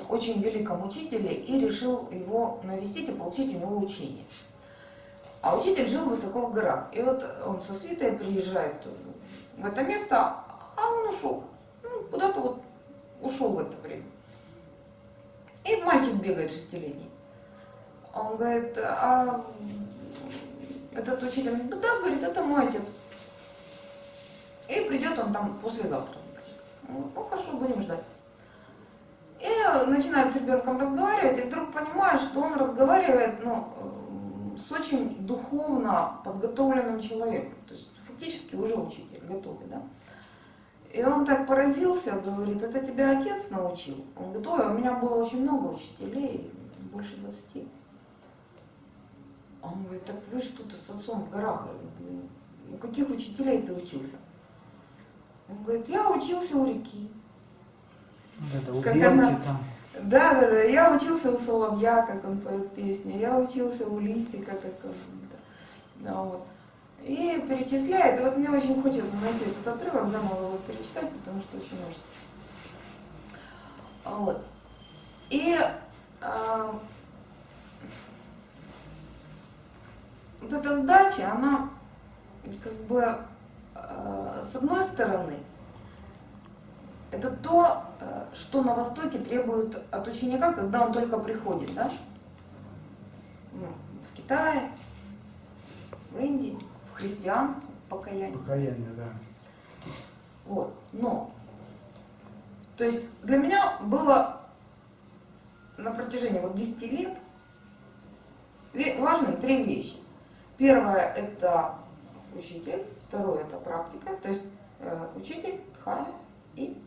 очень великом учителе и решил его навестить и получить у него учение. А учитель жил высоко в горах. И вот он со свитой приезжает в это место, а он ушел. Ну, куда-то вот ушел в это время. И мальчик бегает 6-летний. Он говорит, а этот учитель говорит, да, говорит, это мой отец. И придет он там послезавтра. Ну хорошо, будем ждать. И начинает с ребенком разговаривать, и вдруг понимает, что он разговаривает, ну, с очень духовно подготовленным человеком. То есть фактически уже учитель, готовый, да. И он так поразился, говорит, это тебя отец научил? Он говорит, ой, у меня было очень много учителей, больше 20. Он говорит, так вы что-то с отцом в горах, у каких учителей ты учился? Он говорит, я учился у реки. Это у Как белки она- там. Да, я учился у соловья, как он поет песни, я учился у листика, как он, да, вот. И перечисляет, и вот мне очень хочется найти этот отрывок, заново его перечитать, потому что очень нужно. Вот. И вот эта сдача, она как бы с одной стороны, это то, что на Востоке требуют от ученика, когда он только приходит, да? Ну, в Китае, в Индии, в христианстве, покаяние. Покаяние, да. Вот. Но, то есть для меня было на протяжении вот 10 лет важны 3 вещи. Первое – это учитель, второе – это практика, то есть учитель, дхарма и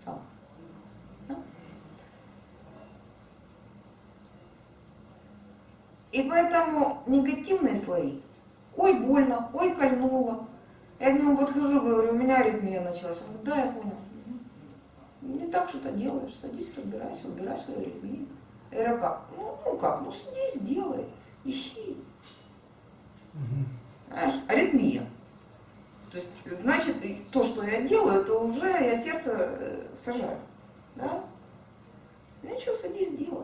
сам. Да? И поэтому негативные слои, ой, больно, ой, кольнуло. Я к нему подхожу, говорю, у меня аритмия началась. Он говорит, да, я понял. Не так что-то делаешь, садись, разбирайся, убирай свою аритмию. Я говорю, как? Ну как, садись, делай, ищи. Знаешь, аритмия. То есть, значит, и то, что я делаю, это уже я сердце сажаю. Да? Ну ничего, садись, делай.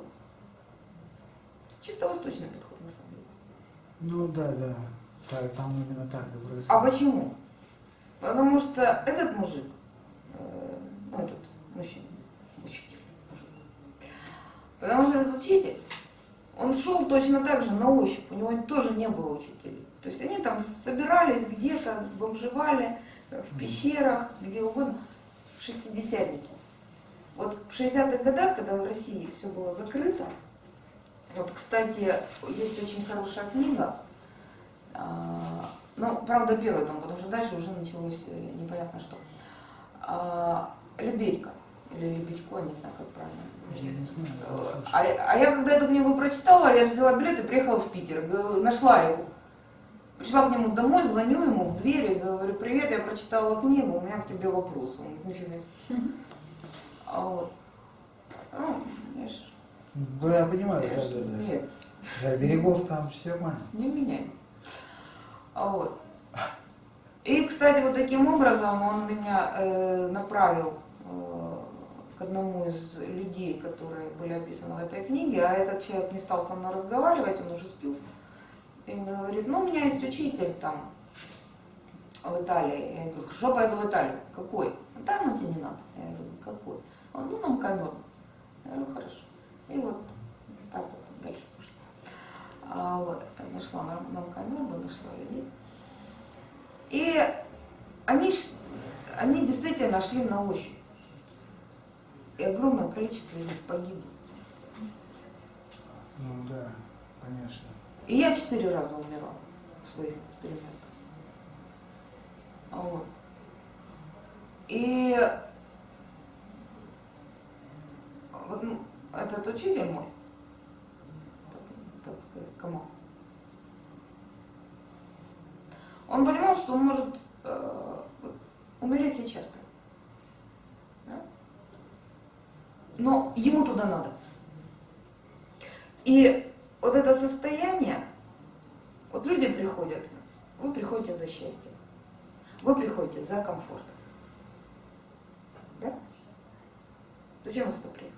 Чисто восточный подход, на самом деле. Ну да, да. Так, там именно так и происходит. А почему? Потому что этот мужик, ну этот мужчина, учитель, мужик, потому что этот учитель, он шел точно так же на ощупь, у него тоже не было учителей. То есть они там собирались где-то, бомжевали, в пещерах, где угодно, шестидесятники. Вот в 60-х годах, когда в России все было закрыто, вот, кстати, есть очень хорошая книга, ну, правда, первый том, потому что дальше уже началось непонятно что. Лебедько, или Лебедько, не знаю, как правильно. Я не знаю. А я когда эту книгу прочитала, я взяла билет и приехала в Питер, нашла его. Пришла к нему домой, звоню ему в дверь и говорю: привет, я прочитала книгу, у меня к тебе вопрос. Он говорит: нифига себе. А вот. Ну, знаешь, Ну, я понимаю, да, да, да. нет, Для берегов там все нормально. не меняй. А вот. И, кстати, вот таким образом он меня направил к одному из людей, которые были описаны в этой книге, а этот человек не стал со мной разговаривать, он уже спился. И говорит: ну, у меня есть учитель там в Италии. Я говорю: хорошо, пойду в Италию. Какой? Да, ну тебе не надо. Я говорю: какой? Он: ну, на Мканор. Я говорю: хорошо. И вот так вот дальше пошла. Вот, нашла на Мканор, нашла людей. И они действительно шли на ощупь. И огромное количество из них погибло. Ну да, конечно. И я 4 раза умирала в своих экспериментах. Вот. И вот этот учитель мой, так сказать, Камал, он понимал, что он может умереть сейчас. Да? Но ему туда надо. И вот это состояние, вот люди приходят, вы приходите за счастьем, вы приходите за комфортом. Да? Зачем вы сюда приехали?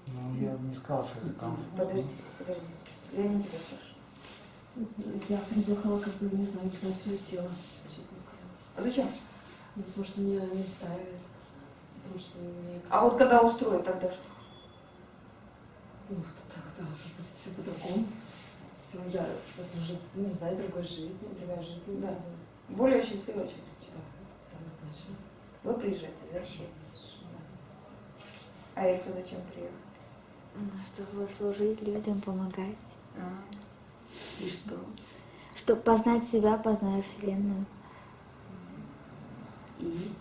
Ну, я бы не сказал, что это комфорт. Подожди. Я не тебя спрашиваю. Я приехала, как бы, не знаю, узнать свое тело, честно сказать. А зачем? Ну, потому что меня не устраивает. Потому что мне... А вот когда устроит, тогда что? Ну, тогда уже будет все по-другому. Все, это уже, ну, не знаю, другая жизнь. Да. Более счастливая, чем сейчас. Да, однозначно. Вы приезжаете за счастьем. А эльфы зачем приехали? Чтобы служить людям, помогать. И что? Чтобы познать себя, познать Вселенную. И?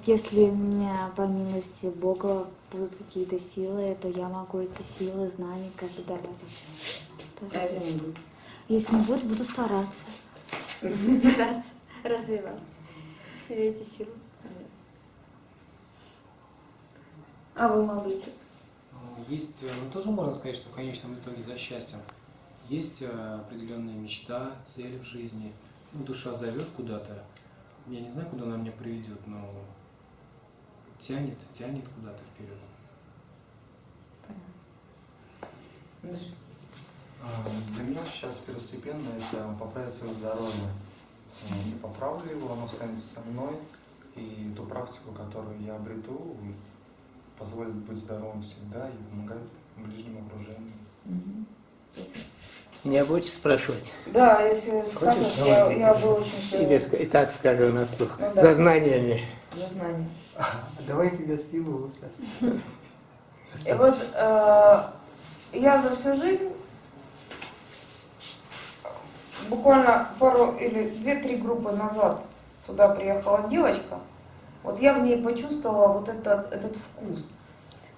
Если у меня по милости Бога будут какие-то силы, то я могу эти силы, знания как-то давать. А если не будет? Если не будет, буду стараться. Стараться развивать в себе эти силы. А вы, молодые? Есть, ну тоже можно сказать, что в конечном итоге за счастьем есть определенная мечта, цель в жизни. Ну, душа зовет куда-то. Я не знаю, куда она меня приведет, но тянет куда-то вперед. Для меня сейчас первостепенно это поправить свое здоровье. Я поправлю его, оно останется со мной, и ту практику, которую я обрету, позволит быть здоровым всегда и помогать ближнему окружению. Меня будете спрашивать? Да, если скажешь, я бы очень... Или и так скажу на слух. Ну да. За знаниями. За знание. Давай тебя сниму. И вот я за всю жизнь буквально пару или 2-3 группы назад сюда приехала девочка. Вот я в ней почувствовала вот этот вкус.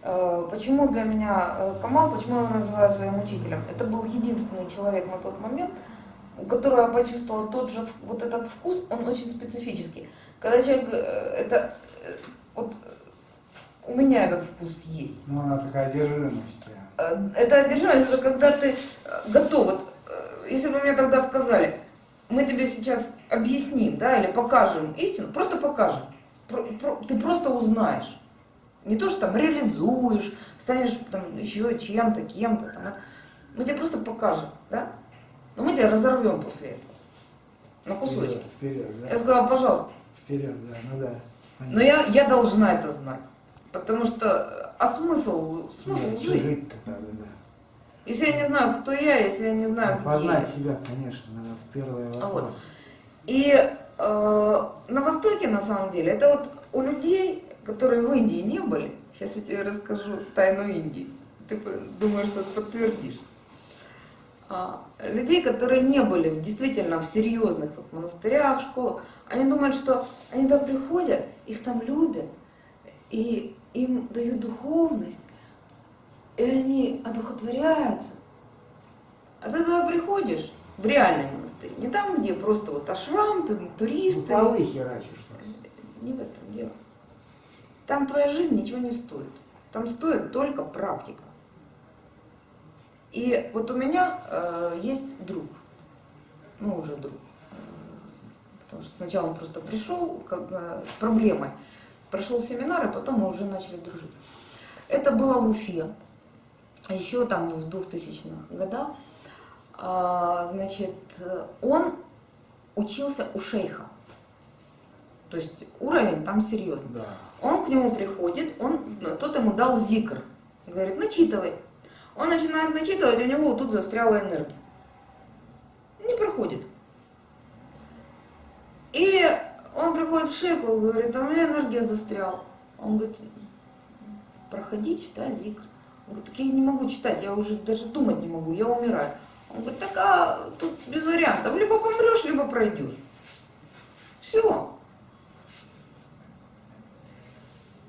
Почему для меня Камал, почему я его называю своим учителем? Это был единственный человек на тот момент, у которого я почувствовала тот же, вот этот вкус, он очень специфический. Когда человек, вот у меня этот вкус есть. Ну, она такая одержимость. Это одержимость, это когда ты готов. Вот, если бы мне тогда сказали, мы тебе сейчас объясним, да, или покажем истину, просто покажем. Ты просто узнаешь. Не то, что там реализуешь, станешь там еще чем-то, кем-то. Там. Мы тебе просто покажем, да? Но мы тебя разорвем после этого. На кусочки. Вперед, да. Я сказала, пожалуйста. Вперед, да, ну да. Но я должна это знать. Потому что, а смысл Нет, жить? жить-то надо, да. Если я не знаю, кто я, если я не знаю, где Познать я. себя, конечно, надо в первый вопрос. Вот. И на Востоке, на самом деле, это вот у людей, которые в Индии не были, сейчас я тебе расскажу тайну Индии, ты думаешь, что ты подтвердишь. Людей, которые не были действительно в серьезных вот монастырях, школах, они думают, что они туда приходят, их там любят, и им дают духовность, и они одухотворяются. А ты туда приходишь в реальный монастырь, не там, где просто вот ашрам, ты турист. Ну, полы херачишь просто. Не в этом дело. Там твоя жизнь ничего не стоит. Там стоит только практика. И вот у меня есть друг, ну уже друг, потому что сначала он просто пришел с проблемой, прошел семинар, и потом мы уже начали дружить. Это было в Уфе, еще там в 2000-х годах. Значит, он учился у шейха, то есть уровень там серьезный. Да. Он к нему приходит, тот ему дал зикр, говорит, начитывай. Он начинает начитывать, у него вот тут застряла энергия. Не проходит. И он приходит к шейху и говорит, а у меня энергия застряла. Он говорит, проходи, читай зикр. Он говорит, так я не могу читать, я уже даже думать не могу, я умираю. Он говорит, так тут без вариантов, либо помрешь, либо пройдешь. Все.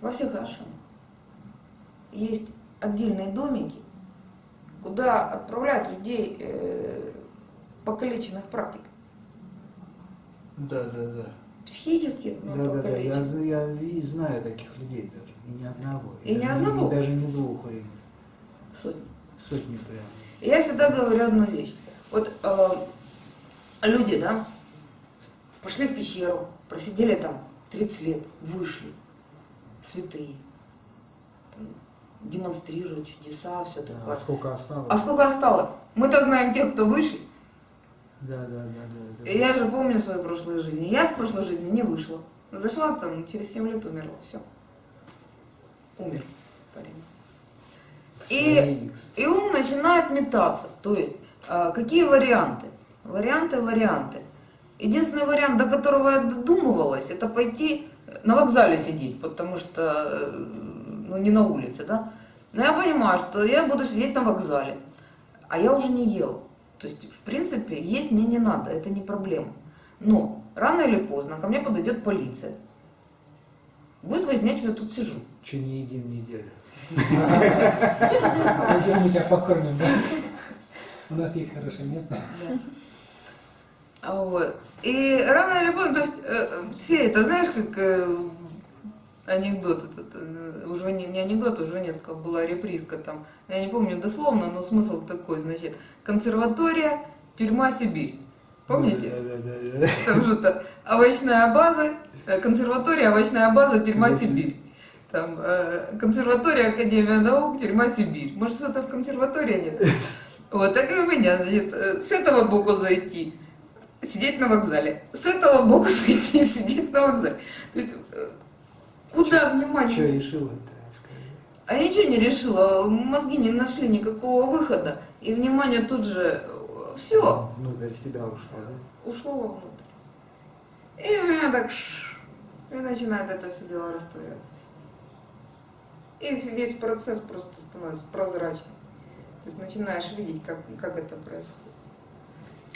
Во всех ашрамах есть отдельные домики, куда отправляют людей покалеченных практик. Да. Психически покалеченных. Я знаю таких людей даже, и ни одного. И ни одного? И даже не двух, Сотни. сотни прям. И я всегда говорю одну вещь. Вот люди, да, пошли в пещеру, просидели там 30 лет, вышли, святые, там, демонстрируют чудеса, все такое. А сколько осталось? А сколько осталось? Мы-то знаем тех, кто вышли. Да. И я же помню свою прошлую жизнь. Я в прошлой жизни не вышла. Зашла там, через 7 лет умерла. Все. Умер парень. И ум начинает метаться. То есть, какие варианты? Варианты. Единственный вариант, до которого я додумывалась, это пойти на вокзале сидеть, потому что, ну, не на улице, да. Но я понимаю, что я буду сидеть на вокзале, а я уже не ела. То есть, в принципе, есть мне не надо, это не проблема. Но рано или поздно ко мне подойдет полиция. Будет выяснять, что я тут сижу. Че не едим неделю. Пойдем мы тебя покормим, да? У нас есть хорошее место. Вот. И рано или поздно, то есть все это, знаешь, как анекдот, уже не анекдот, уже несколько была репризка там, я не помню дословно, но смысл такой, значит, консерватория, тюрьма, Сибирь. Помните? Да. Там что-то овощная база, консерватория, овощная база, тюрьма, Сибирь. Там консерватория, Академия наук, тюрьма, Сибирь. Может, что-то в консерватории нет? Вот, так и у меня, значит, с этого боку зайти, сидеть на вокзале, с этого боку зайти, сидеть на вокзале. То есть, куда внимание? Что решила-то, скажи? А я ничего не решила, мозги не нашли никакого выхода, и внимание тут же, все, Внутрь себя ушло, да? ушло вовнутрь. И у меня так, и начинает это все дело растворяться. И весь процесс просто становится прозрачным. То есть начинаешь видеть, как это происходит.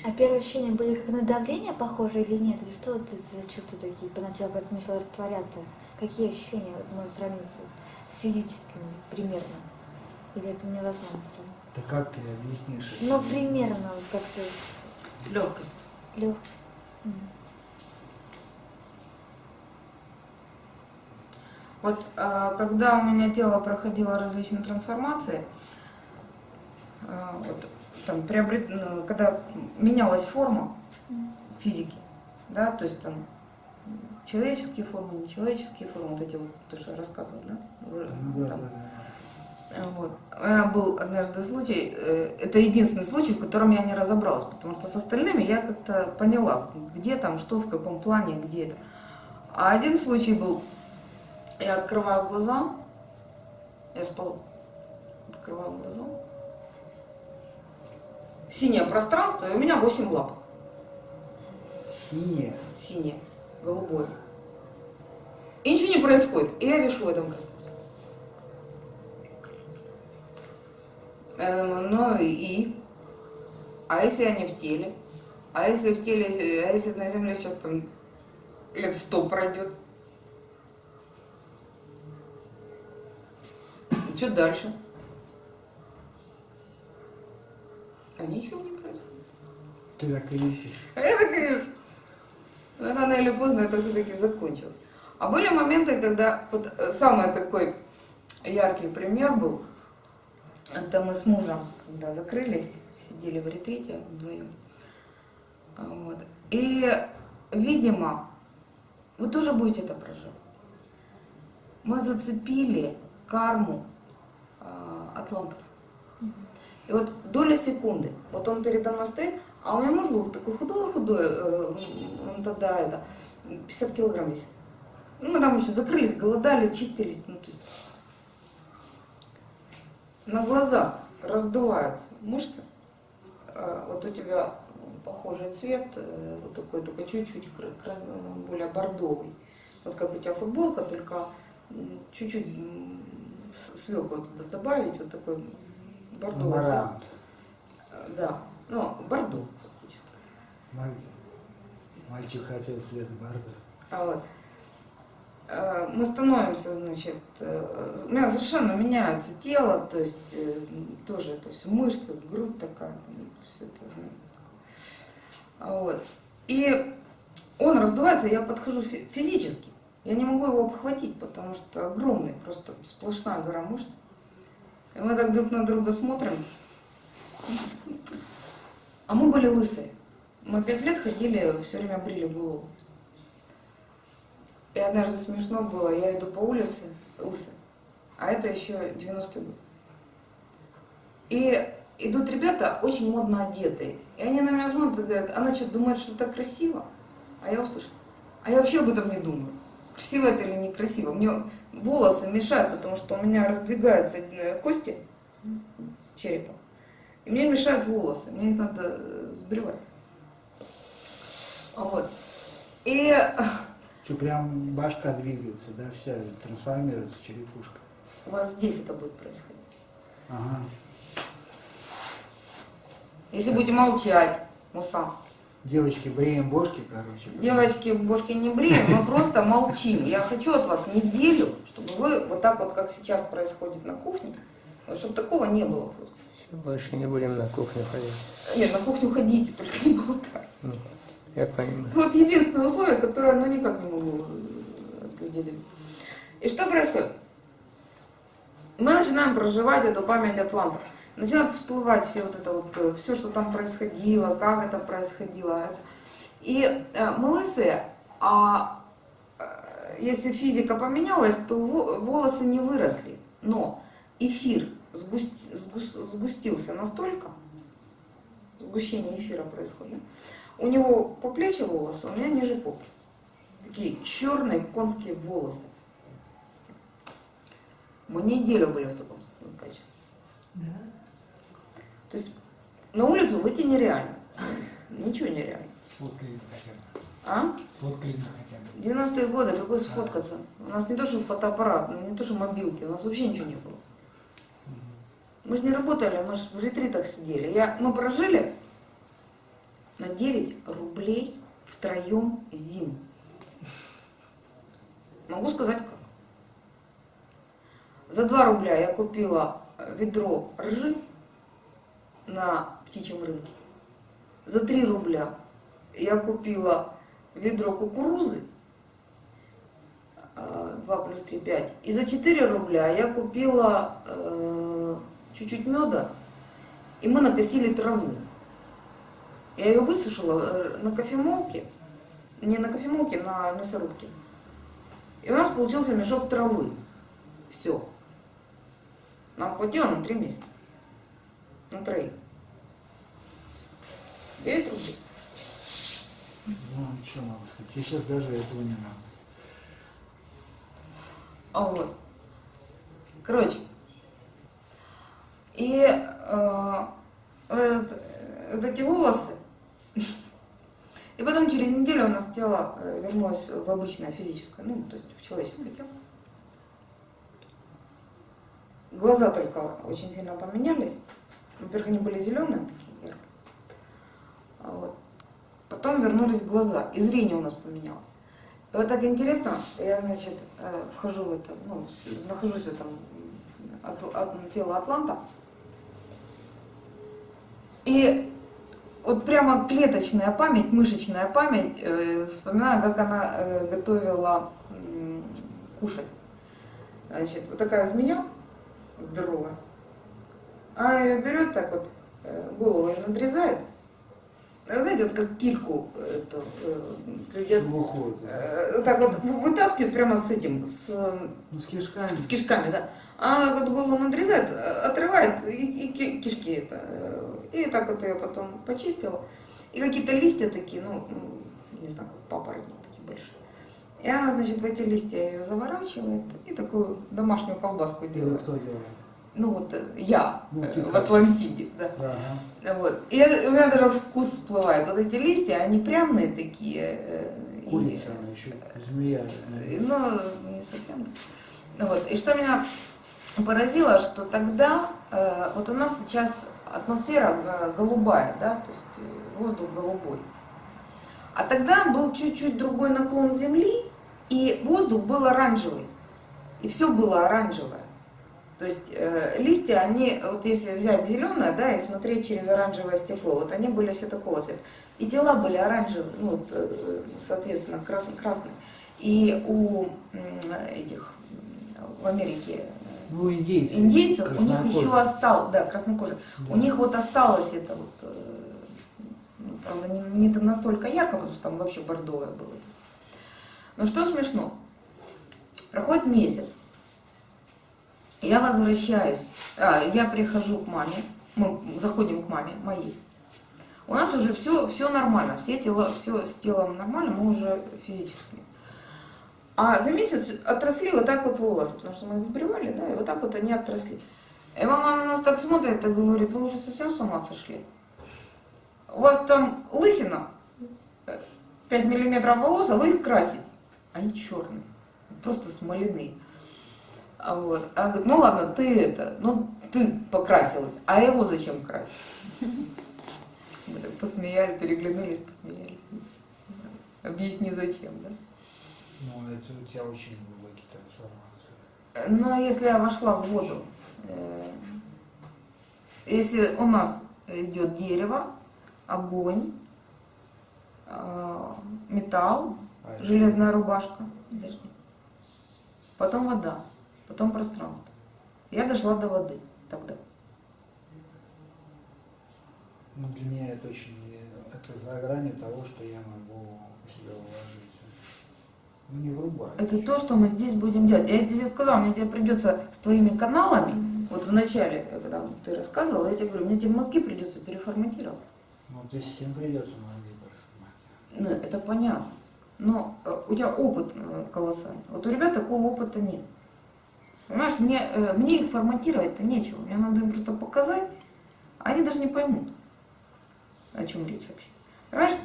А первые ощущения были как на давление похожи или нет? Или что ты за чувства такие поначалу, как начала растворяться? Какие ощущения возможно сравнить с физическими примерно? Или это невозможно сравнить? Да как ты объяснишь? Ну, примерно, вот как ты... Легкость. Легкость. Вот когда у меня тело проходило различные трансформации, вот, там, когда менялась форма, физики, да, то есть там человеческие формы, нечеловеческие формы, вот эти вот, то, что я рассказывала, да? Ну, да, Там. да, да. Вот. У меня был однажды случай, это единственный случай, в котором я не разобралась, потому что с остальными я как-то поняла, где там, что, в каком плане, где это. А один случай был, я открываю глаза, я спала, открываю глаза, синее пространство, и у меня 8 лапок. Синее. Синее, голубое. И ничего не происходит, и я вешу в этом пространстве. Я думаю, ну и? А если я не в теле? А если в теле, а если на Земле сейчас там лет 100 пройдет? И что дальше? А ничего не происходит. Ты так и висишь. А я так и вижу. Рано или поздно это все-таки закончилось. А были моменты, когда вот самый такой яркий пример был, это мы с мужем, когда закрылись, сидели в ретрите вдвоем. Вот. И, видимо, вы тоже будете это проживать. Мы зацепили карму атлантов. И вот доля секунды, вот он передо мной стоит, а у меня муж был такой худой-худой, он тогда 50 килограмм весил. Ну, мы там еще закрылись, голодали, чистились. Ну, то есть на глазах раздуваются мышцы. Вот у тебя похожий цвет, вот такой, только чуть-чуть более бордовый. Вот как у тебя футболка, только чуть-чуть свеклу туда добавить, вот такой бордовый цвет. Амарант. Да, ну, бордо фактически. Мальчик хотел цвет бордо. Вот. Мы становимся, значит, у меня совершенно меняется тело, то есть тоже это все мышцы, грудь такая, все это. Вот. И он раздувается, я подхожу физически. Я не могу его обхватить, потому что огромный, просто сплошная гора мышц. И мы так друг на друга смотрим. А мы были лысые. Мы 5 лет ходили, все время брили голову. И однажды смешно было, я иду по улице, лысая, а это еще 90-й год. И идут ребята очень модно одетые. И они на меня смотрят и говорят, она что, думает, что так красиво? А я услышала. А я вообще об этом не думаю. Красиво это или некрасиво. Мне волосы мешают, потому что у меня раздвигаются кости черепа. И мне мешают волосы. Мне их надо сбривать. Вот. И Что, прям башка двигается, да, вся трансформируется черепушка. у вас здесь это будет происходить. Ага. Если будете молчать, Муса. Девочки, бреем бошки, короче. Девочки, бошки не бреем, мы просто молчим. Я хочу от вас неделю, чтобы вы вот так вот, как сейчас происходит на кухне, чтобы такого не было просто. Все, больше не будем на кухню ходить. Нет, на кухню ходите, только не болтайте. Ну, я понимаю. Вот единственное условие, которое, ну, никак не могу от людей добиться. И что происходит? Мы начинаем проживать эту память атлантов. Начинает всплывать все вот это вот, все, что там происходило, как это происходило. И мы лысые, а если физика поменялась, то волосы не выросли. Но эфир сгустился настолько, сгущение эфира происходит. У него по плечи волосы, у меня ниже попы. Такие черные конские волосы. Мы неделю были в таком качестве. Да? То есть на улицу выйти нереально. Ничего нереально. Сфоткались бы хотя бы. А? Сфоткались бы хотя бы. 90-е годы, какой сфоткаться? У нас не то, что фотоаппарат, не то, что мобилки, у нас вообще ничего не было. Мы же не работали, мы же в ретритах сидели. Мы прожили на 9 рублей втроем зиму. Могу сказать как. За 2 рубля я купила ведро ржи на птичьем рынке. За 3 рубля я купила ведро кукурузы, 2 плюс 3, 5. И за 4 рубля я купила чуть-чуть меда, и мы накосили траву. Я ее высушила на кофемолке, не на кофемолке, на мясорубке. И у нас получился мешок травы. Все. Нам хватило на 3 месяца. На 3. 9 рублей. Ну, что могу сказать? Тебе сейчас даже этого не надо. А вот. Короче. И вот эти волосы. И потом через неделю у нас тело вернулось в обычное физическое, ну, то есть в человеческое тело. Глаза только очень сильно поменялись. Во-первых, они были зеленые, такие яркие. А вот. Потом вернулись глаза, и зрение у нас поменялось. И вот так интересно, я, значит, вхожу в это, ну, нахожусь в этом тело Атланта. И вот прямо клеточная память, мышечная память, вспоминаю, как она готовила кушать. Значит, вот такая змея здоровая, а ее берет так вот, голову и надрезает. Знаете, вот как кильку эту, люди Выходит. вот так вот вытаскивают прямо с этим, Ну, с кишками. с кишками, да. А вот голову надрезает, отрывает и кишки это. И так вот ее потом почистила. И какие-то листья такие, ну, не знаю, как папоротники такие большие. И она, значит, в эти листья ее заворачивает и такую домашнюю колбаску Или делает. кто делает? Ну вот я Ну, ты в как? Атлантиде, да. Ага. Вот. И у меня даже вкус всплывает. Вот эти листья, они пряные такие. Курица, она еще змея. Ну, не совсем. Вот. И что меня поразило, что тогда, вот у нас сейчас атмосфера голубая, да, то есть воздух голубой. А тогда был чуть-чуть другой наклон Земли, и воздух был оранжевый. И все было оранжевое. То есть листья, они, вот если взять зеленое, да, и смотреть через оранжевое стекло, вот они были все такого цвета. И тела были оранжевые, ну, вот, соответственно, красные. И у этих, в Америке, Ну, индейцы. индейцев, у них Краснокожие. еще осталось, да, краснокожие, Да. у них вот осталось это вот, ну, правда, не настолько ярко, потому что там вообще бордовое было. Но что смешно, проходит месяц, я возвращаюсь, я прихожу к маме, мы заходим к маме моей. У нас уже все нормально, все с телом нормально, мы уже физически. А за месяц отросли вот так вот волосы, потому что мы их сбривали, да, и вот так вот они отросли. И мама на нас так смотрит и говорит: вы уже совсем с ума сошли? У вас там лысина, 5 миллиметров волос, а вы их красите. Они черные, просто смоляные. Вот. А говорит: ну ладно, ты покрасилась, а его зачем красить? Мы так посмеялись, переглянулись, посмеялись. Объясни, зачем, да? Ну, это у тебя очень глубокие трансформации. Но если я вошла в воду, если у нас идет дерево, огонь, металл, железная рубашка, подожди, потом вода, потом пространство. Я дошла до воды тогда. Ну, для меня это очень, это за гранью того, что я могу в себя вложить. Ну, не врубай. Это то, что мы здесь будем делать. Я тебе сказала, мне тебе придется с твоими каналами, вот в начале, когда ты рассказывала, я тебе говорю, мне тебе мозги придется переформатировать. Ну, то есть всем придется мозги переформатировать. Ну, это понятно. Но у тебя опыт колоссальный. Вот у ребят такого опыта нет. Понимаешь, мне их форматировать-то нечего. Мне надо им просто показать, а они даже не поймут, о чем речь вообще. Понимаешь,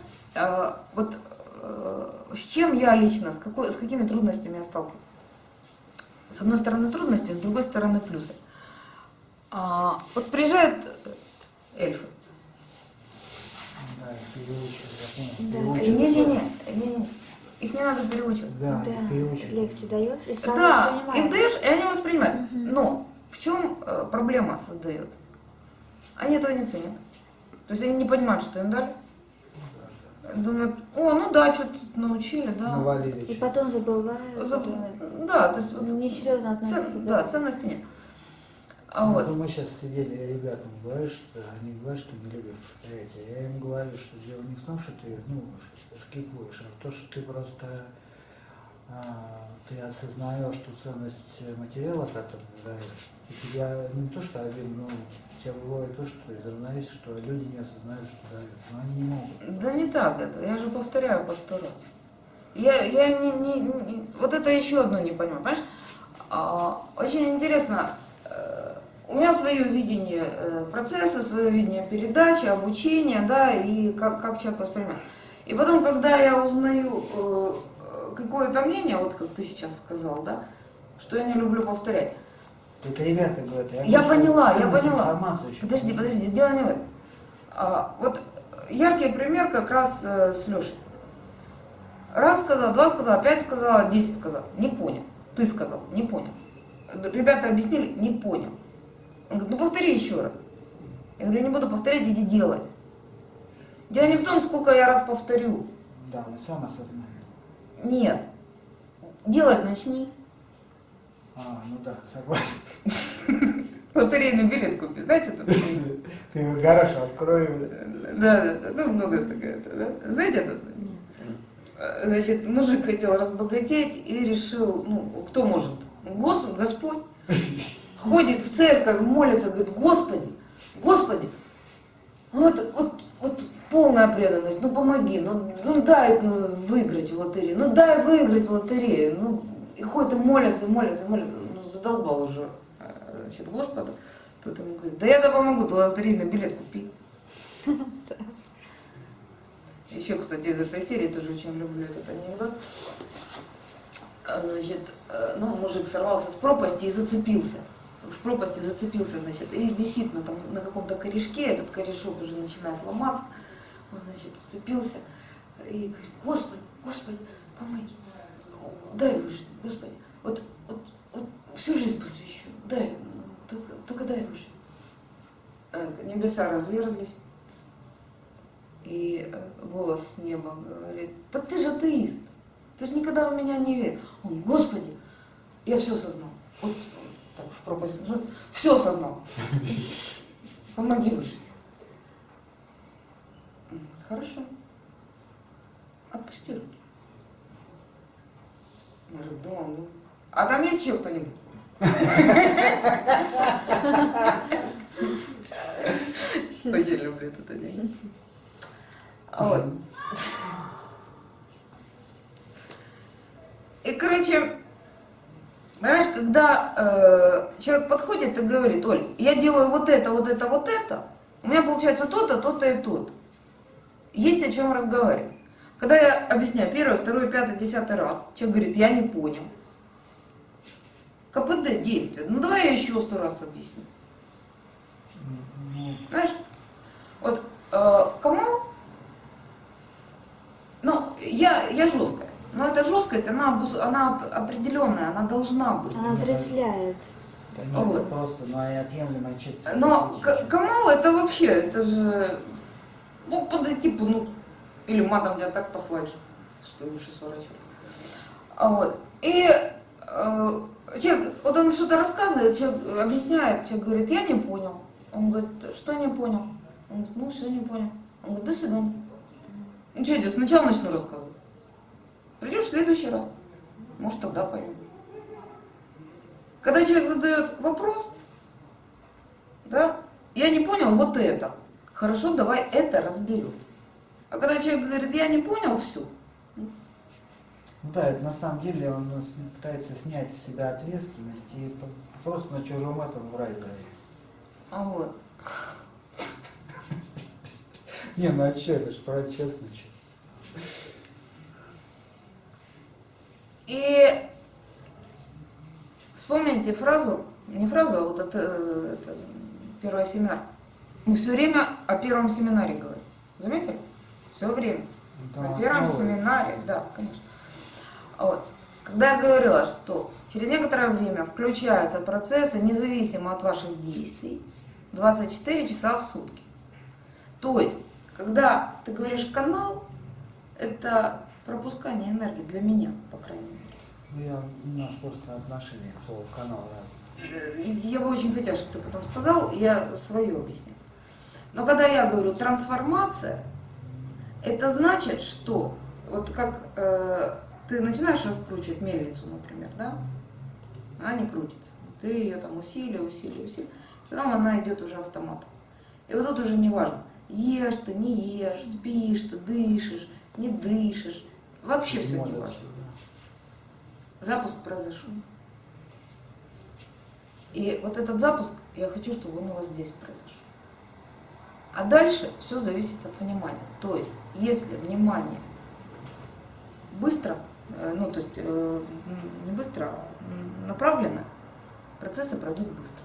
вот с чем я лично, с какими трудностями я сталкиваюсь? С одной стороны трудности, с другой стороны плюсы. Вот приезжают эльфы. Да, их переучивать, я понял. Да. Переучивать. Не-не-не, их не надо переучивать. Да, Да, их переучивать. легче даешь и сразу Да, воспринимаешь. их даешь, и они воспринимают. Мгм. Но в чем проблема создается? Они этого не ценят. То есть они не понимают, что им дали. Думают: о, ну да, что тут научили, да. Навалили. И потом забывают. Да, то есть вот Несерьезно относятся. да, ценности нет. Вот. Мы сейчас сидели, я ребятам говорю, что они говорят, что не любят повторять. А я им говорю, что дело не в том, что ты шкипуешь, а в том, что ты просто ты осознаешь ту ценность материала, который ты даешь. И тебя не то, что обидно, но тебя выводит то, что из равновесия, что люди не осознают, что дают. Но они не могут. Да не так это, я же повторяю по 100 раз. Я не, вот это еще одно не понимаю, понимаешь? Очень интересно, у меня свое видение процесса, свое видение передачи, обучения, да, и как человек воспринимает. И потом, когда я узнаю какое-то мнение, вот как ты сейчас сказал, да, что я не люблю повторять. Это ребята говорят. Я поняла. Еще Подожди, дело не в этом. Вот яркий пример как раз с Лешей. Раз сказал, два сказал, 5 сказал, 10 сказал. Не понял. Ты сказал, не понял. Ребята объяснили, не понял. Он говорит, ну повтори еще раз. Я говорю, не буду повторять, иди делай. Дело не в том, сколько я раз повторю. Да, мы сам осознаем. Нет. Делать начни. Ну да, согласен. Лотерейный билет купи, знаете это? Ты его гараж открой. Да, ну много такое, да? Знаете это? Значит, мужик хотел разбогатеть и решил, ну, кто может? Господь. Ходит в церковь, молится, говорит, Господи, вот полная преданность, ну помоги, ну дай выиграть в лотерею, ну дай выиграть в лотерею. Ну, и ходит и молится, ну задолбал уже, значит, Господа. Тот ему говорит, да я помогу, ты лотерейный билет купи. Еще, кстати, из этой серии тоже очень люблю этот анекдот. Значит, ну, мужик сорвался с пропасти и зацепился. В пропасти зацепился, значит, и висит на каком-то корешке, этот корешок уже начинает ломаться. Он, значит, вцепился и говорит, Господи, помоги, дай выжить, Господи, вот всю жизнь посвящу, дай, только дай выжить. Небеса разверзлись, и голос с неба говорит, так ты же атеист, ты же никогда в меня не веришь. Он, Господи, я все осознал. Вот так в пропасть, все осознал. Помоги выжить. Хорошо. Отпусти руки. Мужик думал, ну. А там есть еще кто-нибудь? Очень люблю этот анекдот. Вот. И, короче, понимаешь, когда человек подходит и говорит, Оль, я делаю вот это, у меня получается то-то, то-то и то-то. Есть о чем разговаривать. Когда я объясняю 1, 2, 5, 10 раз, человек говорит, я не понял. КПД действует. Ну давай я еще 100 раз объясню. Знаешь, вот кому, ну я жесткая, но эта жесткость, она определенная, она должна быть. Она отрезвляет. Это не Вот. просто, но и отъемлемая часть. Но кому это вообще, это же мог подойти, ну, или матом тебя так послать, что уши сворачивать. Вот. И человек, вот он что-то рассказывает, человек объясняет, человек говорит, я не понял. Он говорит, что не понял? Он говорит, ну все, не понял. Он говорит, до свидания. Ну что, я сначала начну рассказывать. Придешь в следующий раз. Может, тогда пойму. Когда человек задает вопрос, да, я не понял вот это. Хорошо, давай это разберем. А когда человек говорит, я не понял, все. Ну да, это на самом деле он пытается снять с себя ответственность и просто на чужом этом в рай давит. А вот. Не, ну а что, это ж про честно, что. И вспомните фразу, не фразу, а вот это первый семинар. Мы все время о первом семинаре говорим. Заметили? Все время. Да, На первом семинаре, да, конечно. Вот. Когда я говорила, что через некоторое время включаются процессы, независимо от ваших действий, 24 часа в сутки. То есть, когда ты говоришь канал, это пропускание энергии для меня, по крайней мере. Ну, у нас просто отношение к слову канал разное. Я бы очень хотела, чтобы ты потом сказал, я свое объясню. Но когда я говорю трансформация, это значит, что вот как ты начинаешь раскручивать мельницу, например, да? Она не крутится. Ты ее там усиливаешь, потом она идет уже автоматом. И вот тут уже не важно, ешь ты, не ешь, спишь ты, дышишь, не дышишь. Вообще все не важно. Запуск произошел. И вот этот запуск, я хочу, чтобы он у вас здесь произошел. А дальше все зависит от внимания. То есть, если внимание быстро, ну то есть не быстро, а направлено, процессы пройдут быстро.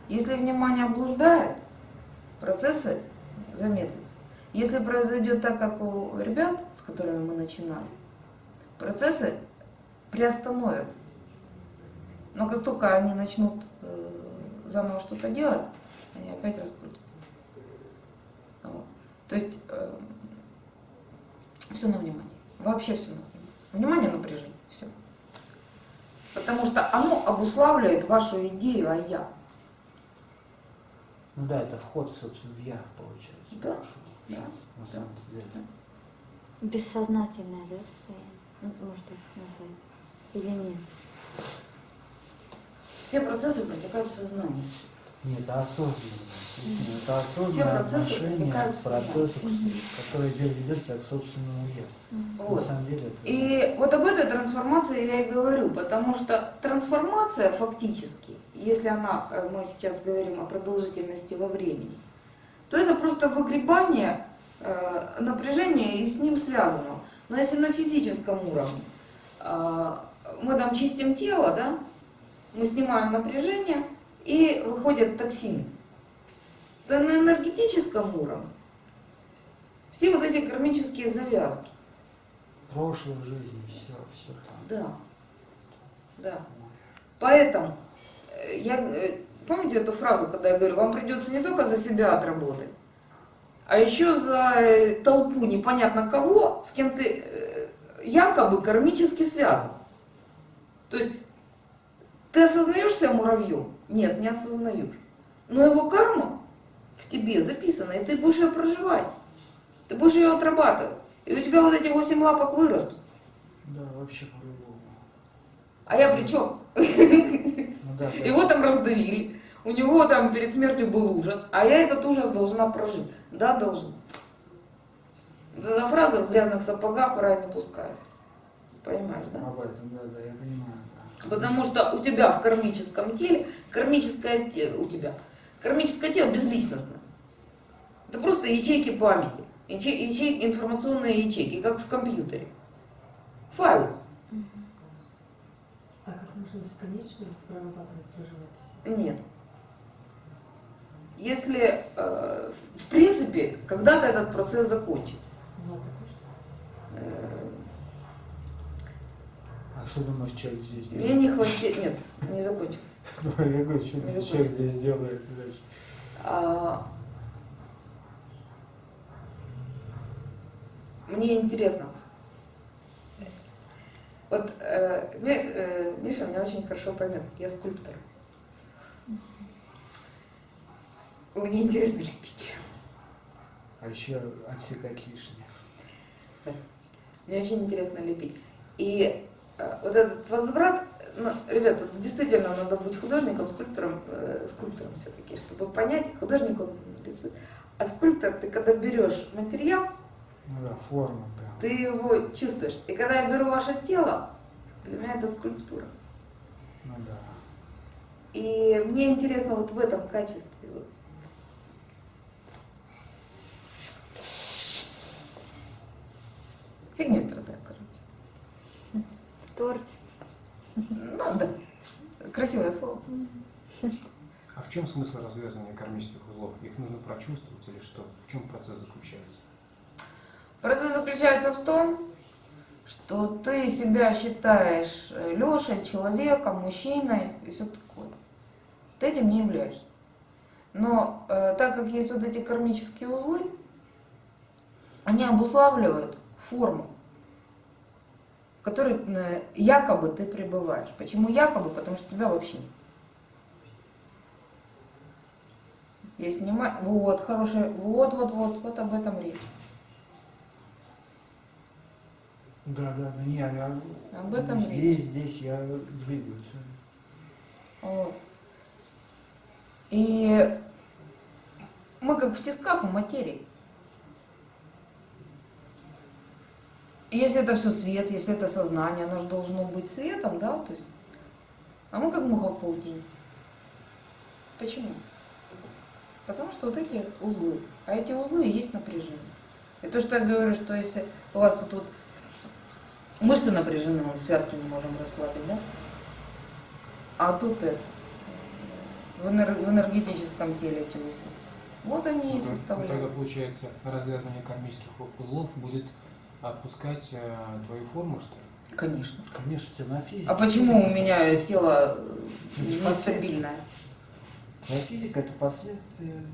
Если внимание блуждает, процессы замедлятся. Если произойдет так, как у ребят, с которыми мы начинали, процессы приостановятся. Но как только они начнут заново что-то делать, они опять раскрутятся. Вот. То есть все на внимание. Вообще все на внимание. Внимание, напряжение, все. Потому что оно обуславливает вашу идею о я. Ну да, это вход, собственно, в я, получается. Да, да, На да. самом деле. Бессознательное, да, состояние? Ну, можно так назвать. Или нет? Все процессы протекают в сознании. Нет, это осознанно. Это Все осознанное процессы отношение протекают к в сознании. процессу, который ведет тебя к собственному я. Вот. На самом деле это... И вот об этой трансформации я и говорю, потому что трансформация фактически, если мы сейчас говорим о продолжительности во времени, то это просто выгребание напряжения и с ним связанного. Но если на физическом уровне мы там чистим тело, да, мы снимаем напряжение и выходят токсины, то на энергетическом уровне все вот эти кармические завязки. Прошлой жизни, все там. Да, да. Поэтому, помните эту фразу, когда я говорю, вам придется не только за себя отработать, а еще за толпу непонятно кого, с кем ты якобы кармически связан. То есть ты осознаешь себя муравьем? Нет, не осознаешь. Но его карма в тебе записана, и ты будешь ее проживать. Ты будешь ее отрабатывать. И у тебя вот эти 8 лапок вырастут. Да, вообще по-любому. А я при чем? Ну, да, Его там раздавили. У него там перед смертью был ужас. А я этот ужас должна прожить. Да, должна. Эта фраза в грязных сапогах в рай не пускает. Понимаешь, да? об этом, да, я понимаю. Да. Потому что у тебя в кармическом теле, кармическое тело безличностное. Это просто ячейки памяти, информационные ячейки, как в компьютере. Файлы. А как можно бесконечно прорабатывать, проживать все? Нет. Если, в принципе, когда-то этот процесс закончится. У вас закончится? А что думаешь, человек здесь делает? Мне не хватит, нет, не закончился. Я говорю, что Не человек закончится. здесь делает дальше? Мне интересно. Вот Миша меня очень хорошо поймет. Я скульптор. Мне интересно лепить. А еще отсекать лишнее. Мне очень интересно лепить. И вот этот возврат, ну, ребят, вот действительно надо быть художником, скульптором все-таки, чтобы понять, художник он рисует. А скульптор, ты когда берешь материал, Ну да, форма прям. ты его чувствуешь. И когда я беру ваше тело, для меня это скульптура. Ну да. И мне интересно вот в этом качестве. Вот. Фигней страдаю, короче. Творчество. Ну да, красивое слово. А в чем смысл развязывания кармических узлов? Их нужно прочувствовать или что? В чем процесс заключается? Процесс заключается в том, что ты себя считаешь Лешей, человеком, мужчиной и все такое. Ты этим не являешься. Но так как есть вот эти кармические узлы, они обуславливают форму, в которой якобы ты пребываешь. Почему якобы? Потому что тебя вообще нет. есть внимание. Вот, хорошее, вот об этом речь. Да, не, я Об этом речь. здесь я двигаюсь. Вот. И мы как в тисках в материи. И если это все свет, если это сознание, оно же должно быть светом, да, то есть. А мы как муха в паутине. Почему? Потому что вот эти узлы. А эти узлы и есть напряжение. И то, что я говорю, что если у вас тут вот мышцы напряжены, мы связки не можем расслабить, да? А тут это, в энергетическом теле эти узлы. Вот они и Тогда составляют. получается, развязывание кармических узлов будет отпускать твою форму, что ли? Конечно. Конечно, тебе на физике. А почему у меня тело нестабильное? Твоя физика это последствия.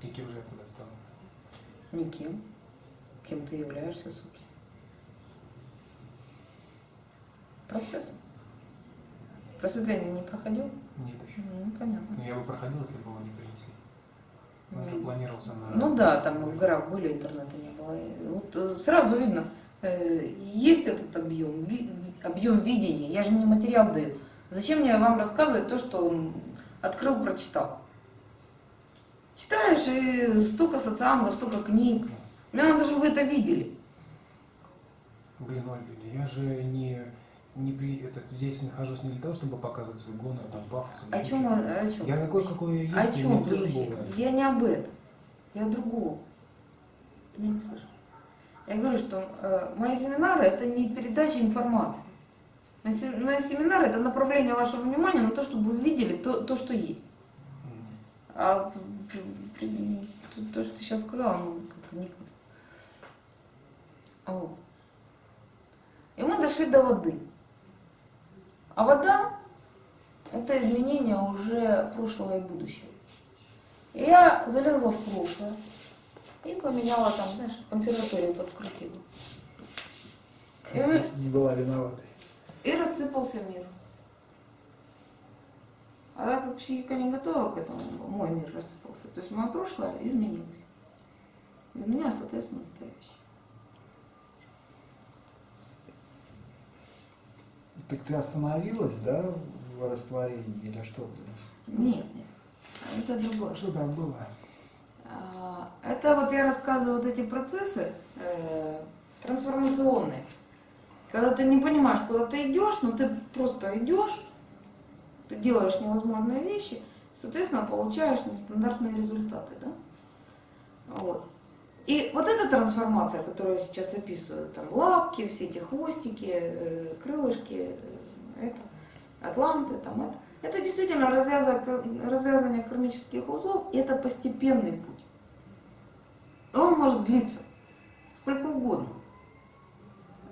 И кем же я тогда стану? Никем. Кем ты являешься, собственно. Процесс. Просветление не проходил? Нет еще. Ну, понятно. Ну, я бы проходил, если бы его не принесли. Он уже планировался на... Ну да, там мы в горах были, интернета не было. И вот сразу видно, есть этот объем, объем видения. Я же не материал даю. Зачем мне вам рассказывать то, что он открыл, прочитал? Читаешь, и столько социангов, столько книг. Мне надо, чтобы вы это видели. Блин, Ольга, я же здесь нахожусь не для того, чтобы показывать свой гонор, там, пафос. О чем Я такой, какой я О есть, и чем мне ты тоже вообще? было. Я не об этом. Я о другом. Ты меня не слышишь? Я говорю, что мои семинары это не передача информации. Мои семинары это направление вашего внимания на то, чтобы вы видели то что есть. А то, что ты сейчас сказала, ну, как-то не классно. Вот. И мы дошли до воды. А вода – это изменение уже прошлого и будущего. И я залезла в прошлое и поменяла там, знаешь, консерваторию подкрутила. Не была виноватой. И рассыпался мир. А так как психика не готова к этому, мой мир рассыпался. То есть мое прошлое изменилось. И у меня, соответственно, настоящее. Так ты остановилась, да, в растворении или что? Нет, это другое. Что там было? Это вот я рассказываю вот эти процессы трансформационные. Когда ты не понимаешь, куда ты идешь, но ты просто идешь, ты делаешь невозможные вещи, соответственно, получаешь нестандартные результаты, да? Вот. И вот эта трансформация, которую я сейчас описываю, там лапки, все эти хвостики, крылышки, атланты, там это действительно развязывание кармических узлов, и это постепенный путь. И он может длиться сколько угодно.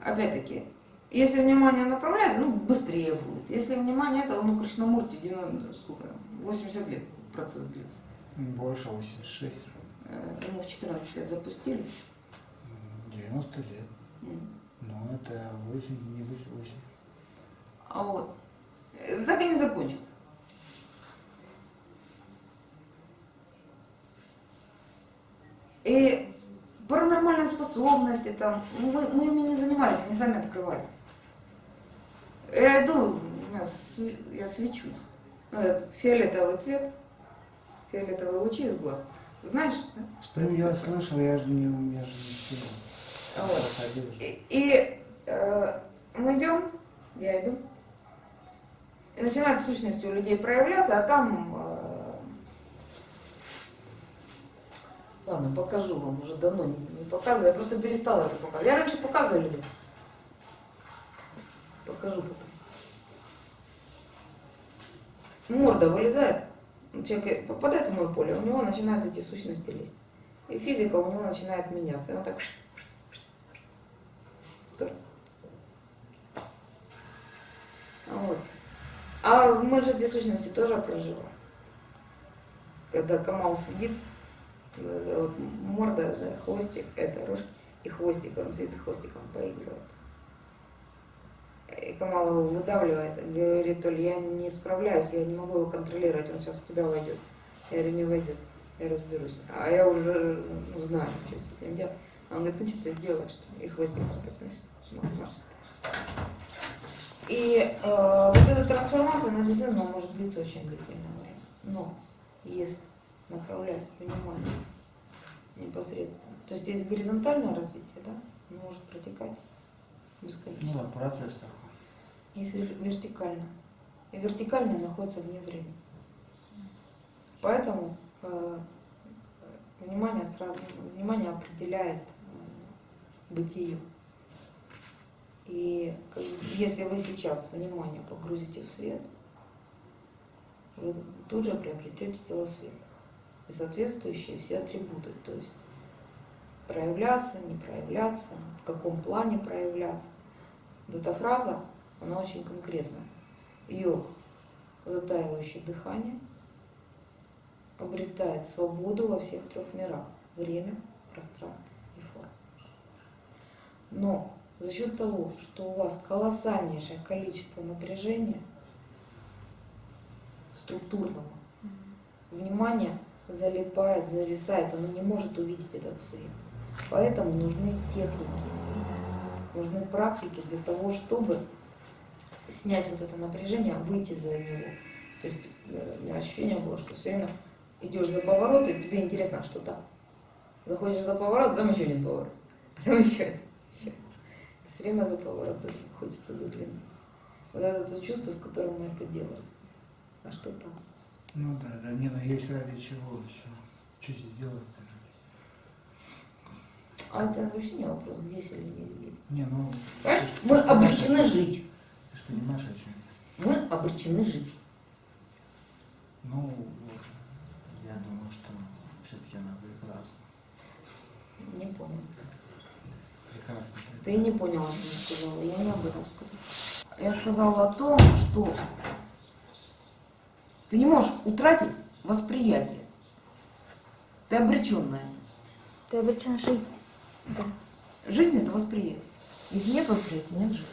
Опять-таки, если внимание направляется, ну, быстрее будет. Если внимание это, ну, Кришнамурти 80 лет процесс длится. Больше, 86. Ему в 14 лет запустили. 90 лет. Ну, это 8, не 8. А вот. Так и не закончился. И паранормальные способности, там, мы ими не занимались, они сами открывались. Я иду, я свечу. Этот фиолетовый цвет, фиолетовые лучи из глаз. Знаешь, да, что Ну, это я такое? слышал, я же не сильно Вот. проходил же. И мы идем, я иду, и начинают сущности у людей проявляться, а там... Ладно, покажу вам, уже давно не показываю, я просто перестала это показывать. Я раньше показывала людям. Покажу потом. Морда вылезает, человек попадает в мое поле, у него начинают эти сущности лезть. И физика у него начинает меняться. И он так... Вот. А мы же эти сущности тоже проживаем. Когда Камал сидит, вот морда, да, хвостик, это рожки, и хвостик, он сидит и хвостиком поигрывает. И Камал его выдавливает, говорит: Оль, я не справляюсь, я не могу его контролировать, он сейчас в тебя войдет. Я говорю: не войдет, я разберусь. А я уже знаю, что с этим делать. Он говорит: ну что ты сделаешь? И хвостик вот так, знаешь, машет. И вот эта трансформация, она действительно может длиться очень длительное время. Но если направлять внимание непосредственно, то есть есть горизонтальное развитие, да, оно может протекать бесконечно. Ну да, процесс такой. Есть вертикально. И вертикальное находится вне времени. Поэтому внимание определяет бытие. И если вы сейчас внимание погрузите в свет, вы тут же приобретете тело света и соответствующие все атрибуты, то есть проявляться, не проявляться, в каком плане проявляться. Вот эта фраза, она очень конкретная. Йог, затаивающий дыхание, обретает свободу во всех трех мирах: время, пространство и форма. Но за счет того, что у вас колоссальнейшее количество напряжения структурного, внимание залипает, зависает, оно не может увидеть этот свет. Поэтому нужны техники, нужны практики для того, чтобы снять вот это напряжение, выйти за него. То есть у меня ощущение было, что все время идешь за поворот, и тебе интересно, что там. Заходишь за поворот, там еще один поворот, там еще один. Все время за поворот хочется заглянуть. Вот это то чувство, с которым мы это делаем. А что там? Ну да, да, не, ну есть ради чего еще. Что здесь делать-то? А это вообще не вопрос, здесь или не здесь. Не, ну... Понимаешь? ты ж Мы понимаешь, обречены о чем. жить. Ты же понимаешь, о чем я. Мы обречены жить. Ну, вот, я думаю, что все-таки она прекрасна. Не понял. Прекрасно. Ты не понял, о чем я сказала. Я не об этом сказала. Я сказала о том, что ты не можешь утратить восприятие. Ты обречен на это. Ты обречен жить. Да. Жизнь — это восприятие. Если нет восприятия, нет жизни.